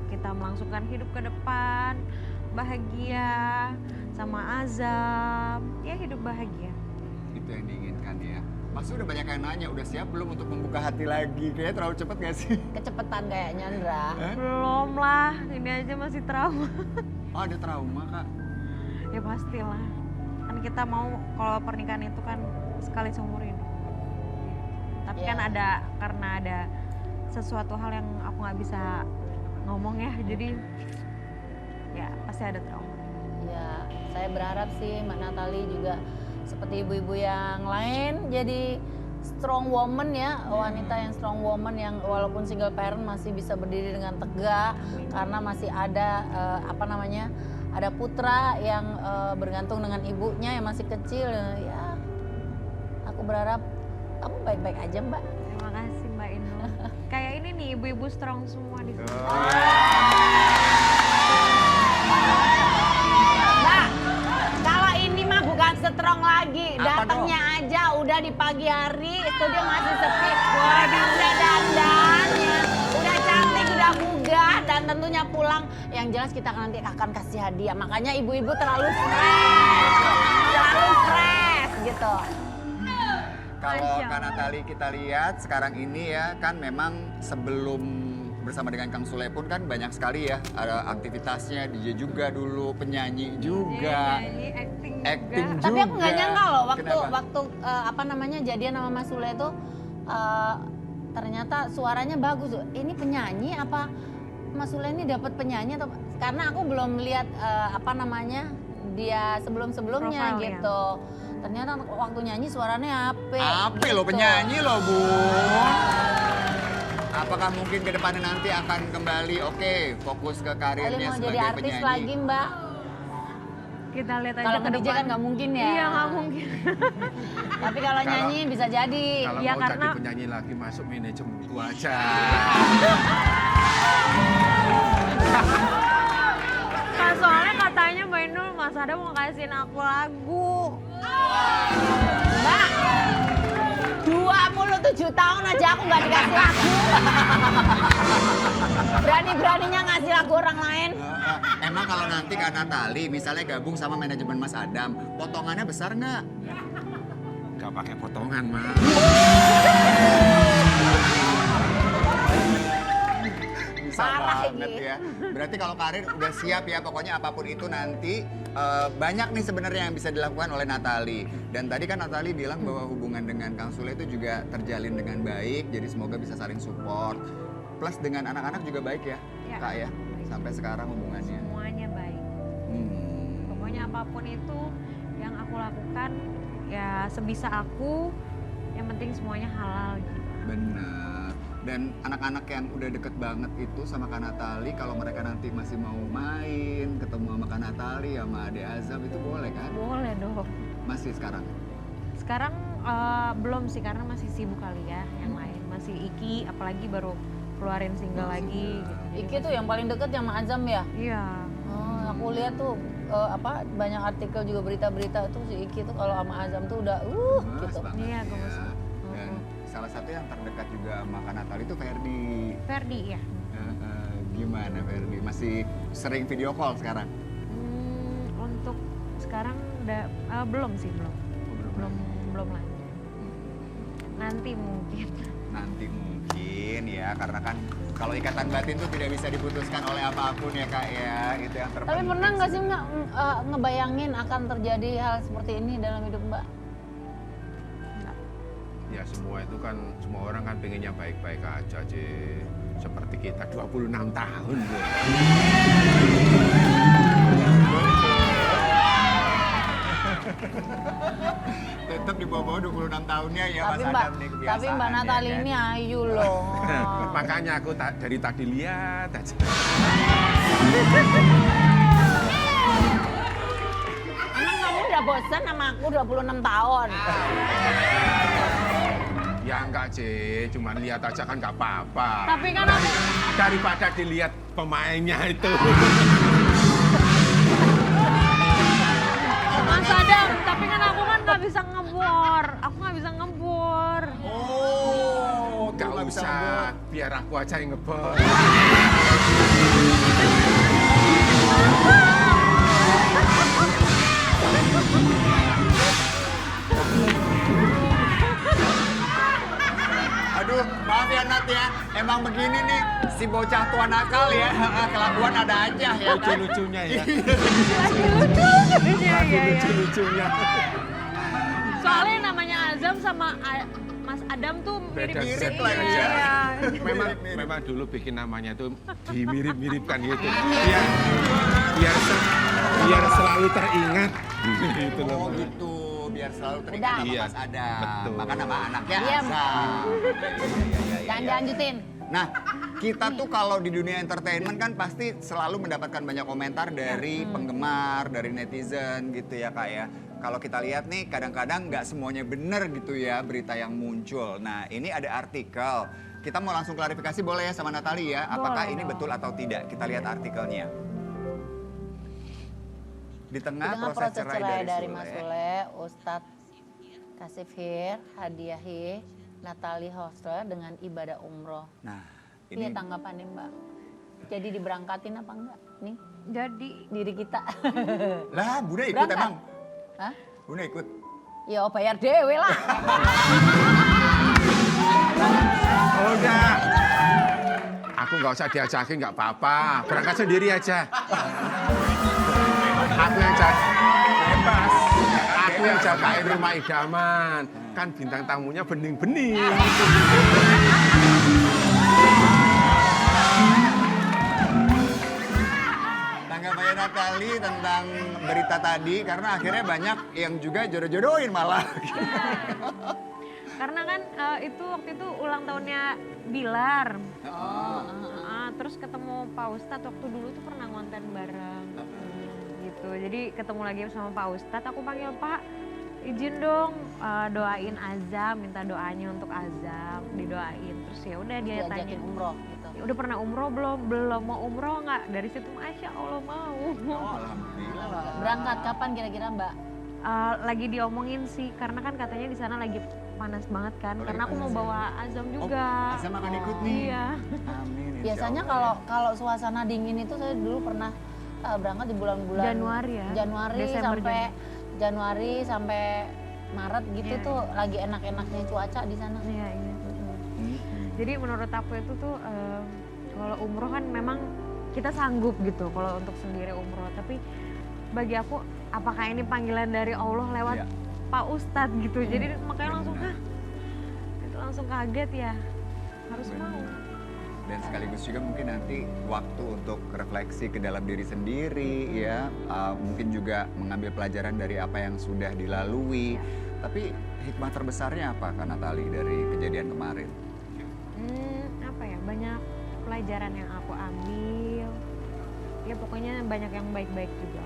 kita melangsungkan hidup ke depan, bahagia sama Azam. Ya, hidup bahagia. Itu yang diinginkan ya. Pasti udah banyak yang nanya, udah siap belum untuk membuka hati lagi? Kayaknya terlalu cepet gak sih? Kecepatan kayaknya Ndra. Belum lah, ini aja masih trauma. Oh, ada trauma, Kak. Ya pastilah. Kan kita mau kalau pernikahan itu kan sekali seumur hidup. Tapi Ya. kan karena ada sesuatu hal yang aku nggak bisa ngomong ya, jadi ya pasti ada trauma. Ya, saya berharap sih Mbak Natali juga seperti ibu-ibu yang lain jadi strong woman ya, wanita yang strong woman yang walaupun single parent masih bisa berdiri dengan tegak karena masih ada ada putra yang bergantung dengan ibunya yang masih kecil ya. Aku berharap kamu baik-baik aja Mbak. Terima kasih Mbak Ino. Kayak ini nih ibu-ibu strong semua di sini. Mbak, kalau ini mah bukan strong lagi. Apa Datangnya aja udah di pagi hari, studio masih sepi. Waduh, udah dandan, ya. Udah cantik, udah bugah, dan tentunya pulang. Yang jelas kita nanti akan kasih hadiah. Makanya ibu-ibu terlalu stres gitu. Kalau Kak Natali kita lihat sekarang ini ya kan memang sebelum bersama dengan Kang Sule pun kan banyak sekali ya ada aktivitasnya, DJ juga dulu, penyanyi juga, Nyanyi, acting acting juga. juga. Tapi aku nggak nyangka loh waktu Kenapa? jadian sama Mas Sule itu ternyata suaranya bagus. Ini penyanyi apa Mas Sule ini dapat penyanyi atau karena aku belum lihat dia sebelum-sebelumnya Profilnya. gitu. Ternyata waktu nyanyi suaranya apik. Apik loh, gitu. penyanyi loh Bu. Apakah mungkin ke depannya nanti akan kembali fokus ke Ali karirnya mau jadi sebagai artis penyanyi? lagi Mbak. Kita lihat aja Kalau ke nge-DJ depan. kan nggak mungkin ya. Iya nggak mungkin. Tapi kalau nyanyi bisa jadi. Kalau Ya, mau karena- jadi penyanyi lagi masuk manajemenku aja. Nah, soalnya katanya Mbak Inul Mas Adam mau kasihin aku lagu. Mbak, 27 tahun aja aku nggak dikasih lagu. Berani-beraninya ngasih lagu orang lain. Emang kalau nanti Kak Natali misalnya gabung sama manajemen Mas Adam, potongannya besar nggak? Gak pakai potongan, Mas. Bisa Parah banget ini. ya. Berarti kalau karir udah siap ya, pokoknya apapun itu nanti banyak nih sebenarnya yang bisa dilakukan oleh Natali. Dan tadi kan Natali bilang bahwa hubungan dengan Kang Sule itu juga terjalin dengan baik, jadi semoga bisa saling support. Plus dengan anak-anak juga baik ya, Ya, Kak ya, baik. sampai sekarang hubungannya. Semuanya baik. Hmm. Pokoknya apapun itu yang aku lakukan ya sebisa aku, yang penting semuanya halal gitu. Bener. Dan anak-anak yang udah deket banget itu sama Kak Natali, kalau mereka nanti masih mau main, ketemu sama Kak Natali, sama Ade Azam itu boleh kan? Boleh dong. Masih sekarang? Sekarang belum sih karena masih sibuk kali ya yang lain. Masih Iki, apalagi baru keluarin single lagi. Gitu. Iki tuh yang paling deket sama Azam ya? Iya. Oh, aku lihat tuh banyak artikel juga berita-berita tuh si Iki tuh kalau sama Azam tuh udah Gemes gitu. banget Iya, ya. gemes. Dan salah satu yang terdekat juga sama Kak Natali itu Ferdi. Ferdi ya. Gimana Ferdi? Masih sering video call sekarang? Untuk sekarang belum sih belum lagi. Nanti mungkin. Nanti mungkin ya, karena kan kalau ikatan batin tuh tidak bisa diputuskan oleh apapun ya Kak ya, itu yang terpenting. Tapi pernah nggak sih Mbak ngebayangin akan terjadi hal seperti ini dalam hidup Mbak? Ya semua itu kan, semua orang kan pengennya baik-baik aja, Ci. Seperti kita 26 tahun. Bu. Tetap di bawah 26 tahunnya ya Mas Adam nih kebiasaan. Tapi Mbak Natali ya, kan? ini ayu loh. Makanya aku dari tadi lihat aja. Emang kamu udah bosan sama aku 26 tahun? Ya enggak, Ci. Cuma lihat aja kan nggak apa-apa. Tapi kan aku Daripada dilihat pemainnya itu. Mas Adam, tapi kan aku kan nggak bisa ngebor. Aku nggak bisa ngebor. Oh, Gak nggak bisa usah, ngebut. biar aku aja yang ngebor. Aduh, maaf ya Nat ya. Emang begini nih, si bocah tua nakal ya. Kelakuan ada aja ya kan. Lucu-lucunya ya. Iya. Lucu-lucunya. Soalnya namanya Azam sama Mas Adam tuh Beda mirip-mirip. set lagi ya. Iya. Memang dulu bikin namanya tuh dimirip-miripkan gitu. Biar selalu teringat. Gitu loh. Oh gitu, biar selalu teringat Udah. sama Iya, Mas Adam. betul. Maka nama anaknya Diam. Azam. Jangan dilanjutin. Nah, kita tuh kalau di dunia entertainment kan pasti selalu mendapatkan banyak komentar dari penggemar, dari netizen gitu ya Kak ya. Kalau kita lihat nih kadang-kadang nggak semuanya benar gitu ya berita yang muncul. Nah, ini ada artikel. Kita mau langsung klarifikasi boleh ya sama Natali ya. Apakah Boleh ini dong. betul atau tidak? Kita lihat artikelnya. Di tengah Dengan proses cerai dari Mas Sule. Sule, Ustadz Kasifhir, Hadiahi, Natali Hosler dengan ibadah umroh. Nah, Ini ini tanggapannya Mbak. Jadi diberangkatin apa enggak? Nih, Jadi diri kita. lah Bunda ikut Berangkat. emang. Hah? Bunda ikut. Ya bayar dewe lah. Udah. Aku nggak usah diajakin, nggak apa-apa. Berangkat sendiri aja. Aku yang bebas. Aku yang jagain rumah idaman. Kan bintang tamunya bening-bening. Tanggapannya Natali tentang berita tadi karena akhirnya banyak yang juga jodoh-jodohin malah. karena kan itu waktu itu ulang tahunnya Bilar. Terus ketemu Pak Ustadz waktu dulu tuh pernah ngonten bareng. Gitu. Jadi ketemu lagi sama Pak Ustadz, aku panggil Pak, izin dong doain Azam, minta doanya untuk Azam, didoain. Terus ya udah dia tanya, Diajakin umroh gitu. "Ya udah pernah umroh belum? Belum. Mau umroh nggak?" Dari situ Masya Allah mau. Oh, alhamdulillah. Berangkat kapan kira-kira Mbak? Lagi diomongin sih, karena kan katanya di sana lagi panas banget kan. Oh, karena aku mau bawa Azam juga. Azam akan ikut nih. Iya. Amin. insya Biasanya Allah. kalau suasana dingin itu saya dulu pernah berangkat di bulan-bulan Januari ya? Januari Desember, sampai Januari sampai Maret gitu Iya, tuh lagi enak-enaknya cuaca di sana. Iya. Hmm. Jadi menurut aku itu tuh kalau umroh kan memang kita sanggup gitu kalau untuk sendiri umroh. Tapi bagi aku apakah ini panggilan dari Allah lewat Iya. Pak Ustadz gitu. Jadi makanya langsung itu langsung kaget ya. Harus Benar. mau. Dan sekaligus juga mungkin nanti waktu untuk refleksi ke dalam diri sendiri ya, mungkin juga mengambil pelajaran dari apa yang sudah dilalui. Tapi hikmah terbesarnya apa Kak Natali dari kejadian kemarin? pelajaran yang aku ambil. Ya pokoknya banyak yang baik-baik juga.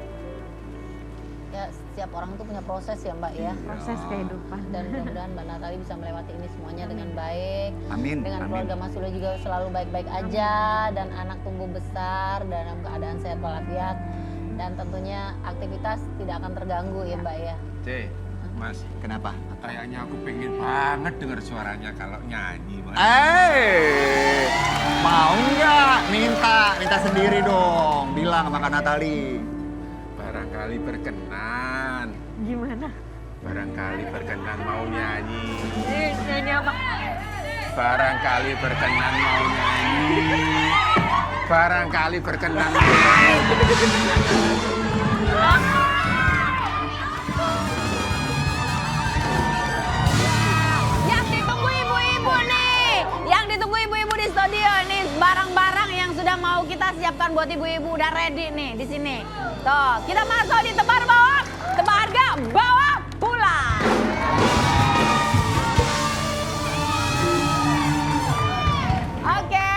Ya setiap orang tuh punya proses ya Mbak ya. Proses kehidupan. Dan mudah-mudahan Mbak Natali bisa melewati ini semuanya dengan baik. Amin. Dengan Amin. keluarga Mas Sule juga selalu baik-baik aja. Dan anak tumbuh besar dalam keadaan sehat walafiat. Dan tentunya aktivitas tidak akan terganggu ya Mbak ya. C, Mas, Kenapa? kayaknya aku pengen banget dengar suaranya kalau nyanyi, Mas. Mau nggak? Minta sendiri dong. Bilang sama Kak Natali. Barangkali berkenan. Gimana? Barangkali berkenan mau nyanyi. Nyanyi apa? Barangkali berkenan mau nyanyi. Barangkali berkenan mau nyanyi. Yang ditunggu ibu-ibu nih. Yang ditunggu ibu-ibu di studio nih. Barang-barang yang sudah mau kita siapkan buat ibu-ibu udah ready nih di sini. Tuh, kita masuk di tebar bawah. Tebar harga bawa pulang. Oke,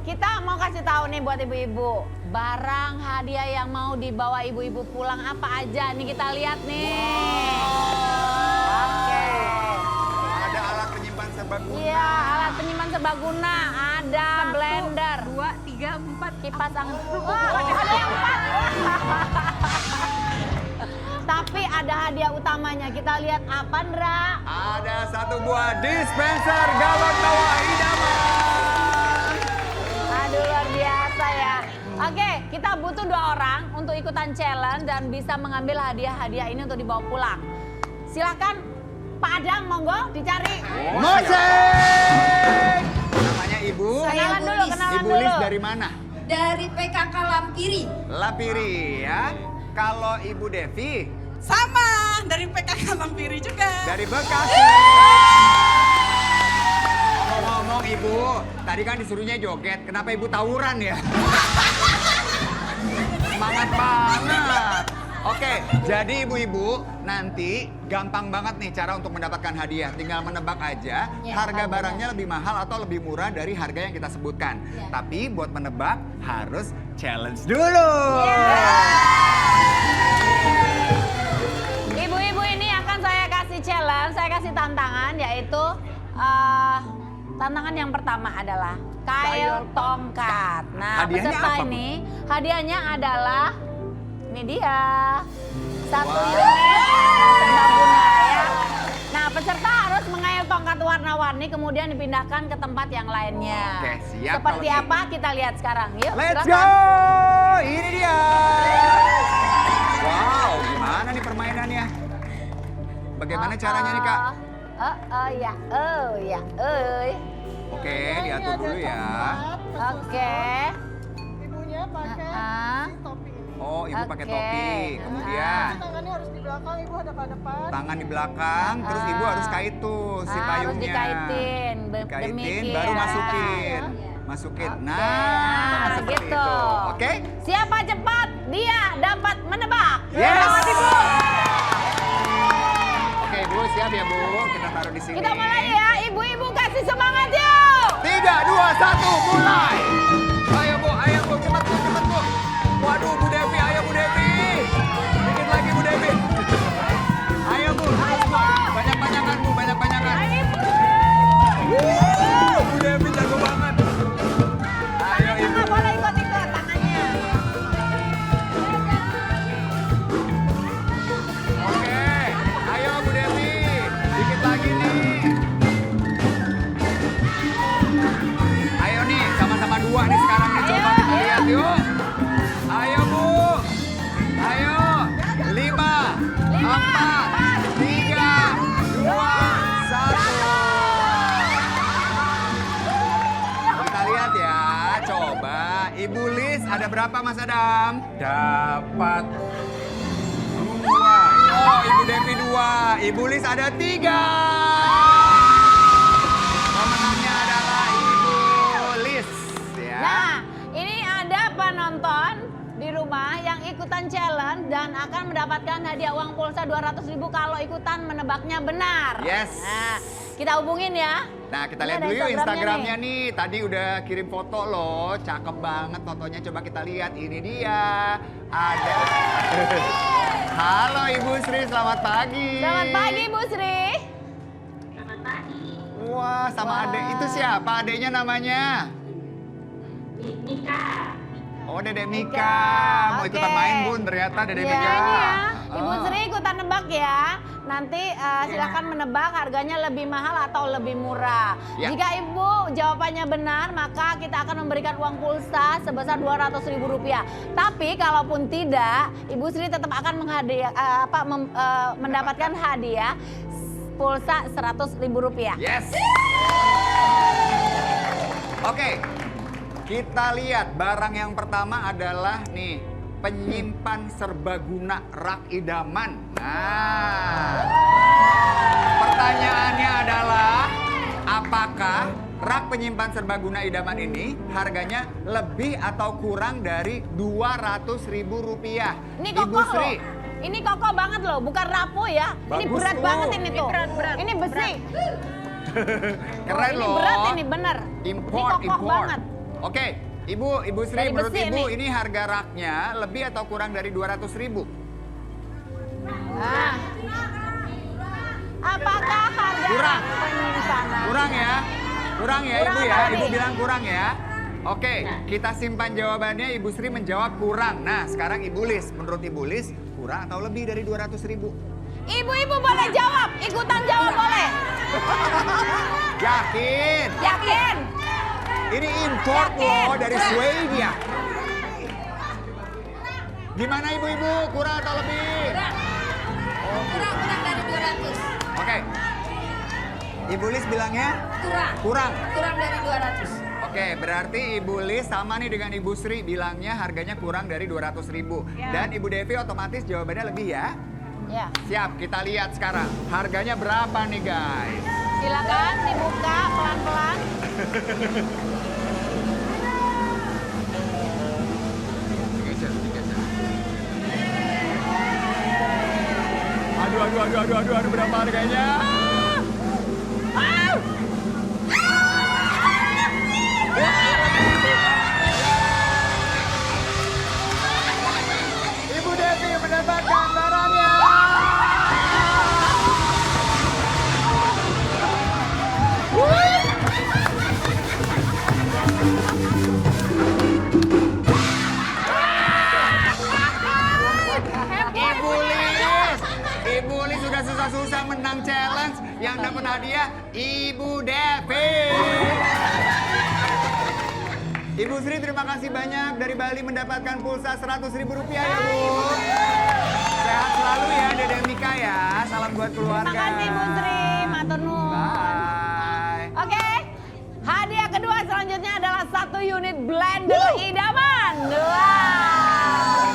kita mau kasih tahu nih buat ibu-ibu. Barang hadiah yang mau dibawa ibu-ibu pulang apa aja nih kita lihat nih. Oke. Ada alat penyimpan serbaguna. Iya, alat penyimpan serbaguna. Ada blender. 2, 3, 4. Kipas angin. Wah, ada yang 4. Tapi ada hadiah utamanya. Kita lihat apa, Ndra? Ada satu buah dispenser galon bawah idaman. Aduh, luar biasa ya. Oke, kita butuh 2 orang untuk ikutan challenge dan bisa mengambil hadiah-hadiah ini untuk dibawa pulang. Silakan Pak Adam, monggo dicari. Musik! Namanya Ibu? Kenalan dulu, kenalan Ibu dulu. Lis dari mana? Dari PKK Lampiri. Lapiri ya. Kalau Ibu Devi Sama, dari PKK Lampiri juga. dari Bekasi. Ngomong-ngomong Ibu, tadi kan disuruhnya joget. Kenapa Ibu tawuran ya? Semangat banget. Oke, jadi ibu-ibu nanti gampang banget nih cara untuk mendapatkan hadiah. Tinggal menebak aja harga barangnya lebih mahal atau lebih murah dari harga yang kita sebutkan. Tapi buat menebak harus challenge dulu. Ibu-ibu ini akan saya kasih challenge, saya kasih tantangan yaitu tantangan yang pertama adalah kail tongkat. Nah, Hadiahnya peserta apa, Bu? ini hadiahnya adalah ini dia. Satu unit serbaguna ya. Nah, peserta harus mengail tongkat warna-warni kemudian dipindahkan ke tempat yang lainnya. Oke, siap Seperti kalau apa kita lihat sekarang. Yuk, Let's silakan. go! Ini dia. Wow, gimana nih permainannya? Bagaimana caranya nih, Kak? Ya. Oke, diatur dulu ya. Oke. Ibunya pakai topi ini. Oh, Ibu pakai Oke. topi. Kemudian Tangannya harus di belakang, ibu hadap hadapan. tangan di belakang, terus Ibu harus kait tuh si Harus payungnya. dikaitin, Dikaitin, demikian. baru masukin. Masukin. Oke. Nah, seperti gitu. itu. Oke? Siapa cepat dia dapat menebak. Yes. Selamat, Ibu. Oke, Bu, siap ya, Bu. Kita taruh di sini. Kita mulai ya, ibu-ibu kasih semangat yuk. 3, 2, 1, mulai. Ayo Bu, cepat Bu, cepat Bu. Waduh, Bu Devi, ayo Bu Devi. Dikit lagi Bu Devi. Ayo Bu, terus Bu. Banyak-banyakan Bu, banyak-banyakan. Bu Devi jago banget. Ayo Ibu. Nggak boleh ikut-ikut tangannya. Oke, ayo Bu Devi. Dikit lagi nih. Ayo nih, sama-sama 2 nih sekarang nih. Coba kita lihat yuk. Ayo Bu. Ayo. 5, 4, 3, 2, 1. Kita lihat ya. Coba. Ibu Lis ada berapa Mas Adam? Dapat 2. Oh, Ibu Devi 2. Ibu Lis ada 3. Pemenangnya adalah Ibu Lis. Ya. Nah, ini ada penonton di rumah yang ikutan challenge dan akan mendapatkan hadiah uang pulsa 200.000 kalau ikutan menebaknya benar. Yes. Nah, kita hubungin ya Nah, kita Ini lihat ada dulu yuk Instagramnya Instagramnya nih. Tadi udah kirim foto loh, cakep banget fotonya. Coba kita lihat, ini dia. Ada. Halo Ibu Sri, selamat pagi. Selamat pagi Bu Sri. Wah, sama adek. Itu siapa adeknya namanya? Oh, Dedek Mika. Mau ikutan Oke. main Bun, ternyata Dedek Ya, Mika. ini ya. Oh. Ibu Sri ikutan nebak ya. Nanti silakan menebak harganya lebih mahal atau lebih murah. Ya. Jika Ibu jawabannya benar, maka kita akan memberikan uang pulsa sebesar Rp200.000. Tapi kalaupun tidak, Ibu Sri tetap akan mendapatkan hadiah pulsa Rp100.000. Yes. Oke. Kita lihat barang yang pertama adalah nih, penyimpan serbaguna rak idaman. Nah, pertanyaannya adalah apakah rak penyimpan serbaguna idaman ini harganya lebih atau kurang dari Rp200.000? Ini Ibu kokoh Sri. loh. Ini kokoh banget loh, bukan rapuh ya. Ini Bagus berat tuh. banget ini tuh. berat, Ini besi. Keren ini loh. berat ini bener. Import, ini kokoh banget. Oke, Ibu Sri, Dari menurut besi Ibu ini. ini harga raknya lebih atau kurang dari Rp200.000? Nah. Apakah harga Kurang. penyimpanan? Kurang ya? Kurang ya Kurang Ibu ya? apa Ibu nih? bilang kurang ya? Oke, kita simpan jawabannya. Ibu Sri menjawab kurang. Nah, sekarang Ibu Lis, menurut Ibu Lis kurang atau lebih dari Rp200.000? Ibu-ibu boleh jawab, ikutan jawab boleh. Yakin? Yakin? Ini import Yakin. loh dari Swedia. Gimana ibu-ibu? Kurang atau lebih? Kurang dari 200. Oke. Ibu Lis bilangnya? Kurang. Kurang. Kurang dari 200. Oke, berarti Ibu Lis sama nih dengan Ibu Sri bilangnya harganya kurang dari Rp200.000. Dan Ibu Devi otomatis jawabannya lebih ya? Ya. Siap, kita lihat sekarang. Harganya berapa nih guys? Silakan dibuka pelan-pelan. Aduh, berapa harganya? Ibu Devi mendapatkan barangnya. Ibu Lis sudah susah-susah menang challenge. Yang dapat hadiah Ibu Devi. Ibu Sri terima kasih banyak dari Bali mendapatkan pulsa Rp100.000 ya Bu. Sehat selalu ya Dede Mika ya. Salam buat keluarga. Terima kasih Bu Sri, matur nuwun. Bye. Oke, hadiah kedua selanjutnya adalah 1 unit blender idaman. Wow.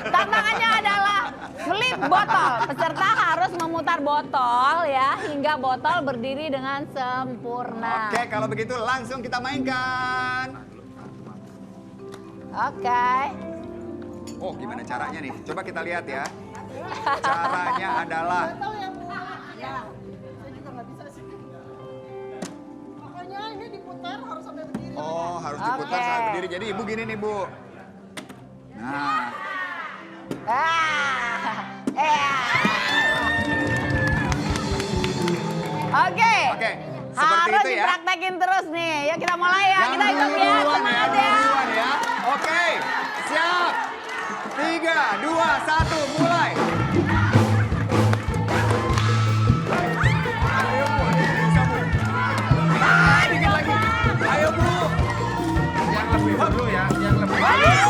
Tantangannya adalah flip botol. Peserta harus memutar botol ya hingga botol berdiri dengan sempurna. Oke, kalau begitu langsung kita mainkan. Oke. Oh, gimana caranya nih? Coba kita lihat ya. Caranya adalah Tahu ya Bu? Ya. Saya juga nggak bisa sih. Makanya ini diputar harus sampai berdiri. oh, harus diputar Oke. saat berdiri. Jadi Ibu gini nih, Bu. Nah, Oke. oke. Seperti Harus itu ya. dipraktekin terus nih. Yuk kita mulai ya. Yang Kita hitung dulu ya. duluan Semangat yang ya. duluan ya. Oke, siap. 3, 2, 1, mulai. Ayo Bu, bisa Bu. Dikit lagi. Ayo Bu. Yang lebih dulu ya, yang lebih dulu.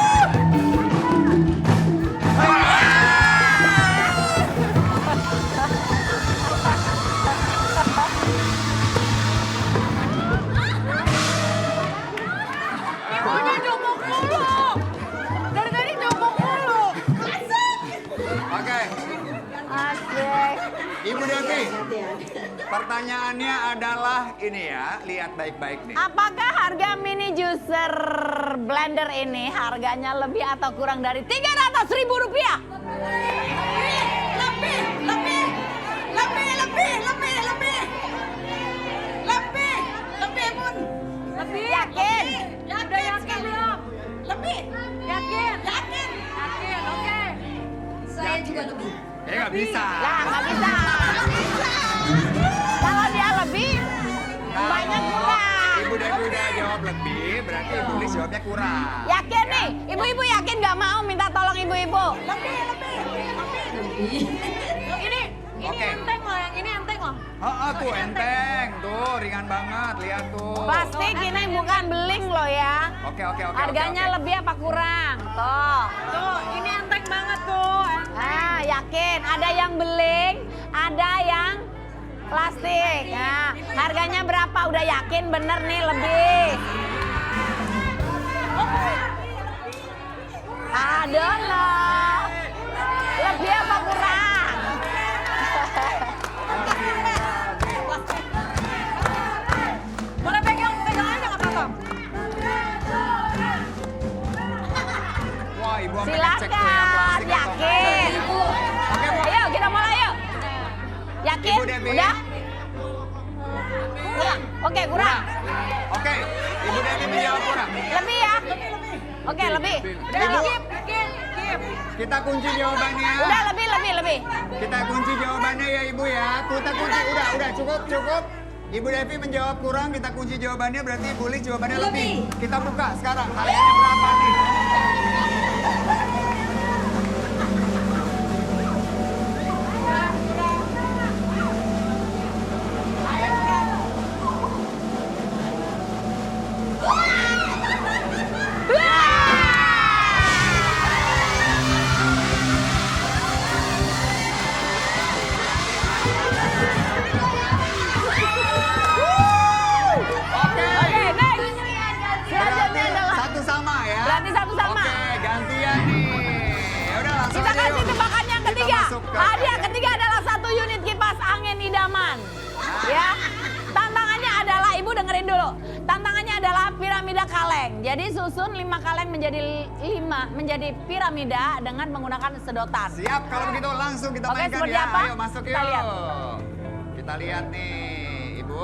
Ibunya jongkok mulu. Dari tadi jongkok mulu. Oke, Asik. Ibu Devi. Pertanyaannya adalah ini ya, lihat baik-baik nih. Apakah harga mini juicer blender ini harganya lebih atau kurang dari Rp300.000? Lebih. nggak bisa. Lah, nggak bisa. Kalau dia lebih, banyak kurang. Ibu Devi udah jawab lebih, berarti Ibu Lis jawabnya kurang. Yakin nih? Ibu-ibu yakin nggak mau minta tolong ibu-ibu? Ini enteng loh, yang ini enteng loh. Tuh enteng, tuh ringan banget, lihat tuh. Pasti ini bukan beling loh ya. Oke. Harganya lebih apa kurang? Tuh. Tuh, ini enteng banget tuh. Ah, yakin. Ada yang beling, ada yang plastik. Nah, harganya berapa? Udah yakin bener nih lebih. Aduh loh. Lebih apa kurang? Boleh pegang aja nggak apa-apa. Wah, Ibu sampai ngecek tuh yang Silakan, plastik atau yakin. Oke, Bu. Ayo kita mulai yuk. Yakin? Ibu Devi. Udah? Kurang. Oke, kurang. Oke, Ibu Devi menjawab kurang. Lebih ya? Oke, lebih. Ibu, kita kunci jawabannya. Udah lebih. Kita kunci jawabannya ya Ibu ya. Kita kunci, udah cukup. Ibu Devi menjawab kurang, kita kunci jawabannya berarti Ibu Lis jawabannya lebih. Kita buka sekarang, harganya berapa nih? Oke, Next. Selanjutnya adalah satu sama ya. berarti satu sama. Oke, gantian nih. Ya udah langsung Kita aja kasih yuk. tebakan yang Kita ketiga. masuk ke- Hadiah ketiga adalah 1 unit kipas angin idaman. Ya. Tantangannya adalah, Ibu dengerin dulu. Tantangannya adalah piramida kaleng. Jadi susun 5 kaleng menjadi piramida dengan menggunakan sedotan. Siap, kalau begitu langsung kita Oke, mainkan seperti ya. apa? Ayo masuk Kita yuk. lihat. Kita lihat nih, Ibu.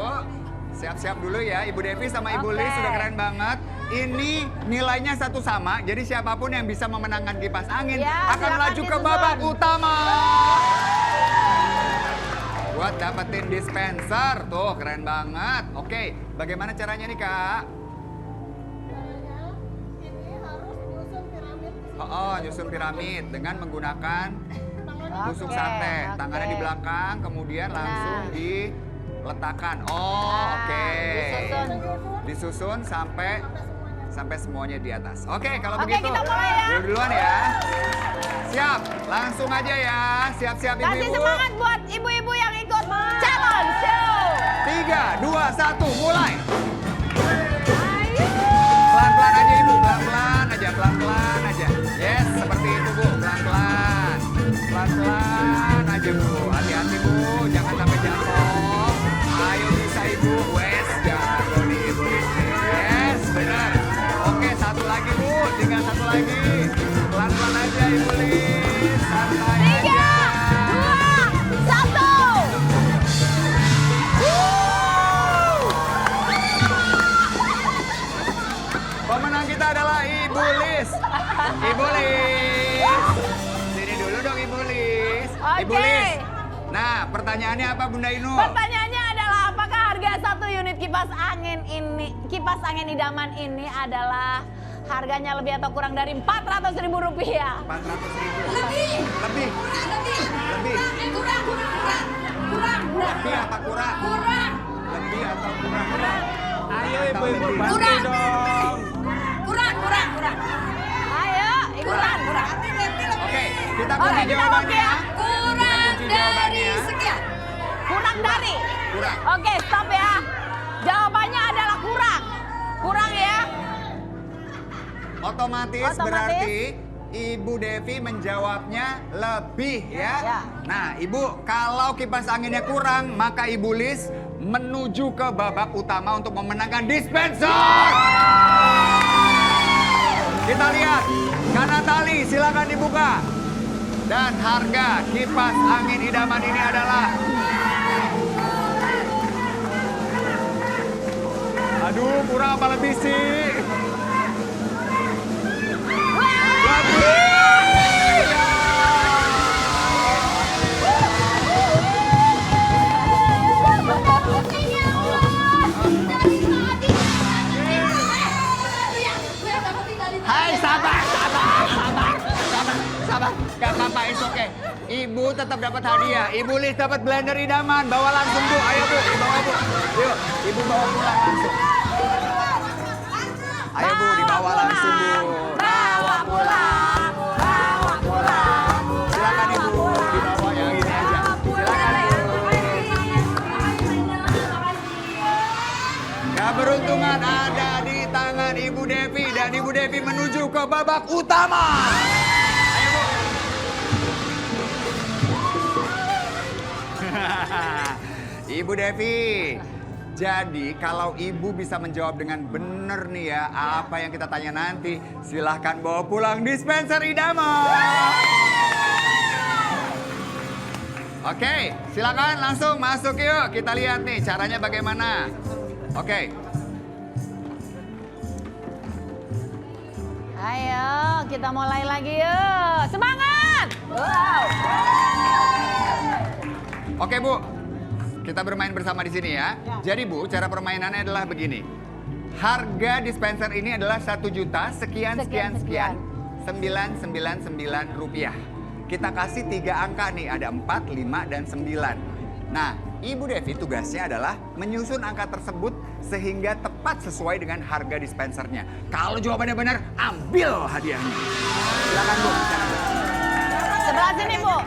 Siap-siap dulu ya, Ibu Devi sama Ibu Oke. Lis sudah keren banget. Ini nilainya satu sama, jadi siapapun yang bisa memenangkan kipas angin Ya, akan silakan melaju ke disusun. babak utama. Buat dapetin dispenser, tuh keren banget. Oke, bagaimana caranya nih Kak? Ini harus nyusun piramid. Nyusun piramid dengan menggunakan tusuk Oke, sate. Tangannya oke. di belakang, kemudian langsung Nah. diletakkan. Nah, Oke. disusun. Disusun sampai semuanya di atas. Oke, kalau Oke, begitu. kita mulai ya. Duluan ya. Siap, langsung aja ya. Siap-siap Kasih ibu-ibu. semangat buat ibu-ibu yang ikut challenge show. 3, 2, 1, mulai. Pelan-pelan aja ibu, pelan-pelan aja. Yes, seperti itu bu, pelan-pelan. Pelan-pelan aja bu, hati-hati bu, jangan sampai jatuh. Ayo bisa ibu, wes jago nih ibu. Yes, benar. Oke, satu lagi bu, tinggal satu lagi. Pelan-pelan aja ibu Lis, santai 3, aja. 2, 1. Pemenang kita adalah Ibu Lis. Ibu Lis. Sini dulu dong Ibu Lis. Ibu Oke. Lis. Nah, pertanyaannya apa Bunda Inul? Pertanyaannya adalah apakah harga 1 unit kipas angin idaman ini adalah harganya lebih atau kurang dari Rp400.000? 400.000. Lebih. Lebih apa kurang? Lebih atau kurang? Ayo ibu-ibu bantu dong. Ayo, ikutan. Oke, kita Oke, kunci kita jawabannya. oke ya. Kita kunci jawabannya. Kurang dari. Kurang. Oke, stop ya. Jawabannya adalah kurang. Kurang ya. Otomatis Otomatis. berarti Ibu Devi menjawabnya lebih ya. Ya. Nah, Ibu, kalau kipas anginnya kurang, maka Ibu Lis menuju ke babak utama untuk memenangkan dispenser. Kita lihat, Kak Natali silakan dibuka. Dan harga kipas angin idaman ini adalah... Aduh, kurang apa lebih sih? Lebih! Hai, sabar. Gak apa-apa, it's okay. Ibu tetap dapat hadiah. Ibu Lis dapat blender idaman. Bawa langsung, Bu. Ayo, Bu. Dibawa, Bu. Yuk, Ibu bawa pulang langsung. Ayo, Bu. Dibawa langsung, Bu. Bawa pulang. Silakan, Ibu. Dibawa yang ini aja. Silakan, Bu. Keberuntungan ada di tangan Ibu Devi. Dan Ibu Devi menuju ke babak utama. Ayo, Bu. Ibu Devi, jadi kalau Ibu bisa menjawab dengan benar nih ya apa yang kita tanya nanti, silahkan bawa pulang dispenser idaman. Oke, silakan langsung masuk yuk. Kita lihat nih caranya bagaimana. Oke. Ayo, kita mulai lagi yuk. Semangat! Wow. Oke, Bu. Kita bermain bersama di sini ya. Jadi Bu, cara permainannya adalah begini. Harga dispenser ini adalah 1 juta sekian 999 rupiah. Kita kasih 3 angka nih, ada 4, 5, dan 9. Nah, Ibu Devi tugasnya adalah menyusun angka tersebut sehingga tepat sesuai dengan harga dispensernya. Kalau jawabannya benar, ambil hadiahnya. Silakan Bu. Sebelah sini, Bu.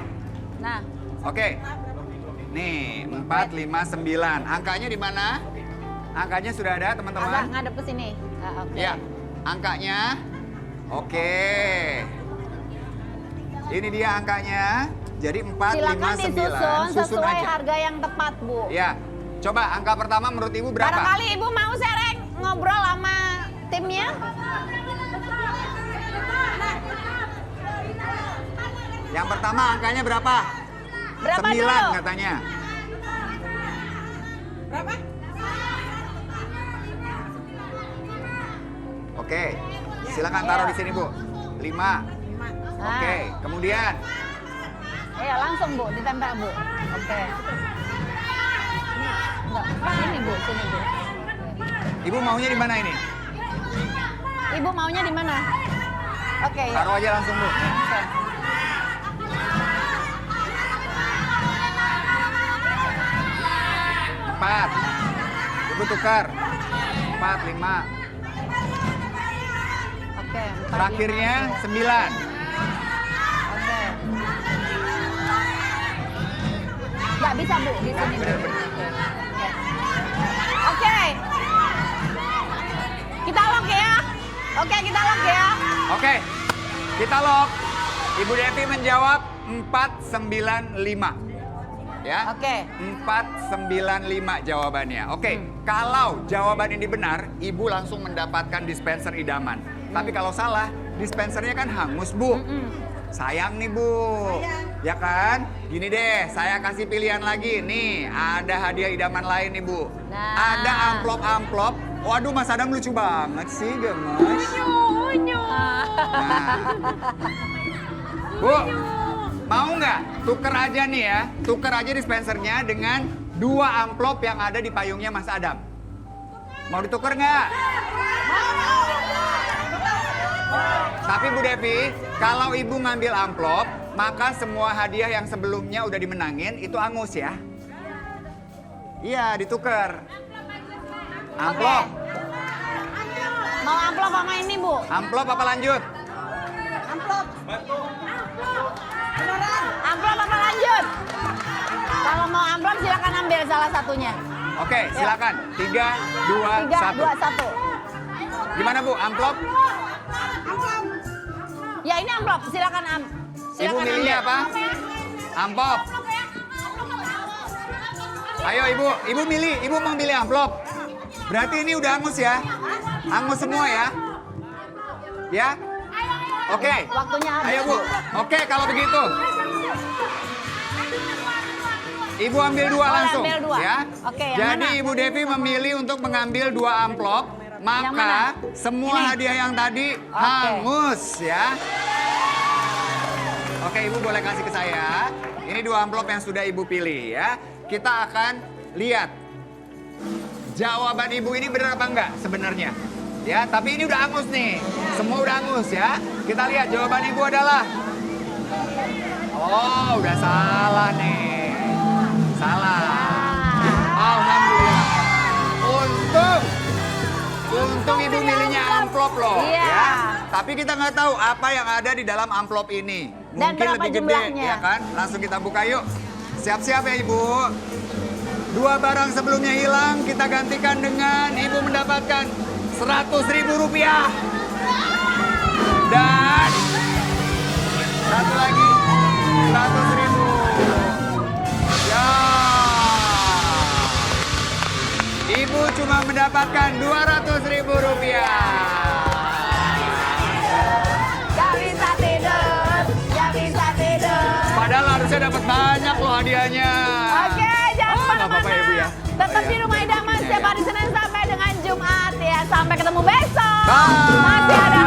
Nah, Oke. Nih, 4, 5, 9. Angkanya di mana? Angkanya sudah ada, teman-teman? agak ngadep ke sini. Oke. Ya, angkanya. Oke. Ini dia angkanya. Jadi 4, Silakan 5, 9. disusun Susun sesuai aja. harga yang tepat, Bu. Ya. Coba angka pertama menurut Ibu berapa? Barangkali Ibu mau sereng ngobrol sama timnya? Yang pertama angkanya berapa? Berapa 9 dulu? katanya. Berapa? Oke. Silakan taruh di sini, Bu. 5. Oke, kemudian. Ayo langsung, Bu, ditempel, Bu. Oke. Enggak, sini, Bu, sini, Bu. Ibu maunya di mana ini? Ibu maunya di mana? Oke, ya. Taruh aja langsung, Bu. Oke. Empat. Ibu tukar. 4, 5. Oke. 4, Terakhirnya 5, 9. Oke. Nggak bisa, Bu, di sini. Bu. Oke. Kita lock ya. Oke, kita lock ya. Oke, kita lock. Ibu Devi menjawab 495. Ya. Oke. 495 jawabannya. Oke, kalau jawaban ini benar, Ibu langsung mendapatkan dispenser idaman. Tapi kalau salah, dispensernya kan hangus, Bu. Sayang nih, Bu. Ya kan? Gini deh, saya kasih pilihan lagi. Nih, ada hadiah idaman lain nih, Bu. Nah. Ada amplop-amplop. Waduh, Mas Adam lucu banget sih, gemes. Nah. Bu, mau nggak tuker aja nih ya, tuker aja dispensernya dengan 2 amplop yang ada di payungnya Mas Adam. Mau dituker nggak? Tapi Bu Devi, kalau Ibu ngambil amplop, maka semua hadiah yang sebelumnya udah dimenangin itu angus ya. Iya, dituker. Amplop. Mau amplop sama ini, Bu? Amplop apa lanjut? Amplop apa lanjut? Kalau mau amplop silakan ambil salah satunya. Oke, silakan. 3, 2, 3, 2, 1. 1. Gimana Bu, amplop? Ya ini amplop, silakan Ibu silakan milihnya ambil. apa? Amplop. Ayo Ibu milih. Ibu mau milih amplop. Berarti ini udah angus ya? Angus semua ya? Ya? Oke. Waktunya habis. Ayo Bu. Oke, kalau begitu. Ibu ambil 2 langsung. ambil 2. Ya. Oke, yang Jadi mana? Ibu Devi memilih untuk mengambil 2 amplop. Maka semua Ini? hadiah yang tadi hangus ya. Oke, Ibu boleh kasih ke saya. Ini 2 amplop yang sudah Ibu pilih ya. Kita akan lihat jawaban Ibu ini benar apa enggak sebenarnya. Ya, tapi ini udah angus nih. Semua udah angus ya. Kita lihat jawaban ibu adalah. Oh, udah salah nih. Salah. Alhamdulillah. Untung ibu milihnya amplop loh. Iya. Ya. Tapi kita nggak tahu apa yang ada di dalam amplop ini. Dan Mungkin berapa lebih gede, jumlahnya? ya kan? Langsung kita buka yuk. Siap-siap ya ibu. 2 barang sebelumnya hilang, kita gantikan dengan ibu mendapatkan 100.000 rupiah. Dan satu lagi 100.000. Ya. Ibu cuma mendapatkan 200.000 rupiah. Gak bisa tidur, gak bisa tidur. Padahal harusnya dapat banyak loh hadiahnya. Oke, jangan nggak apa-apa kemana-mana. ya, Bu, ya? Tetap Oh, di iya. Rumah Idaman Iya, setiap iya. hari Senin sampai dengan Jumat ya. Sampai ketemu besok. Bye. Masih ada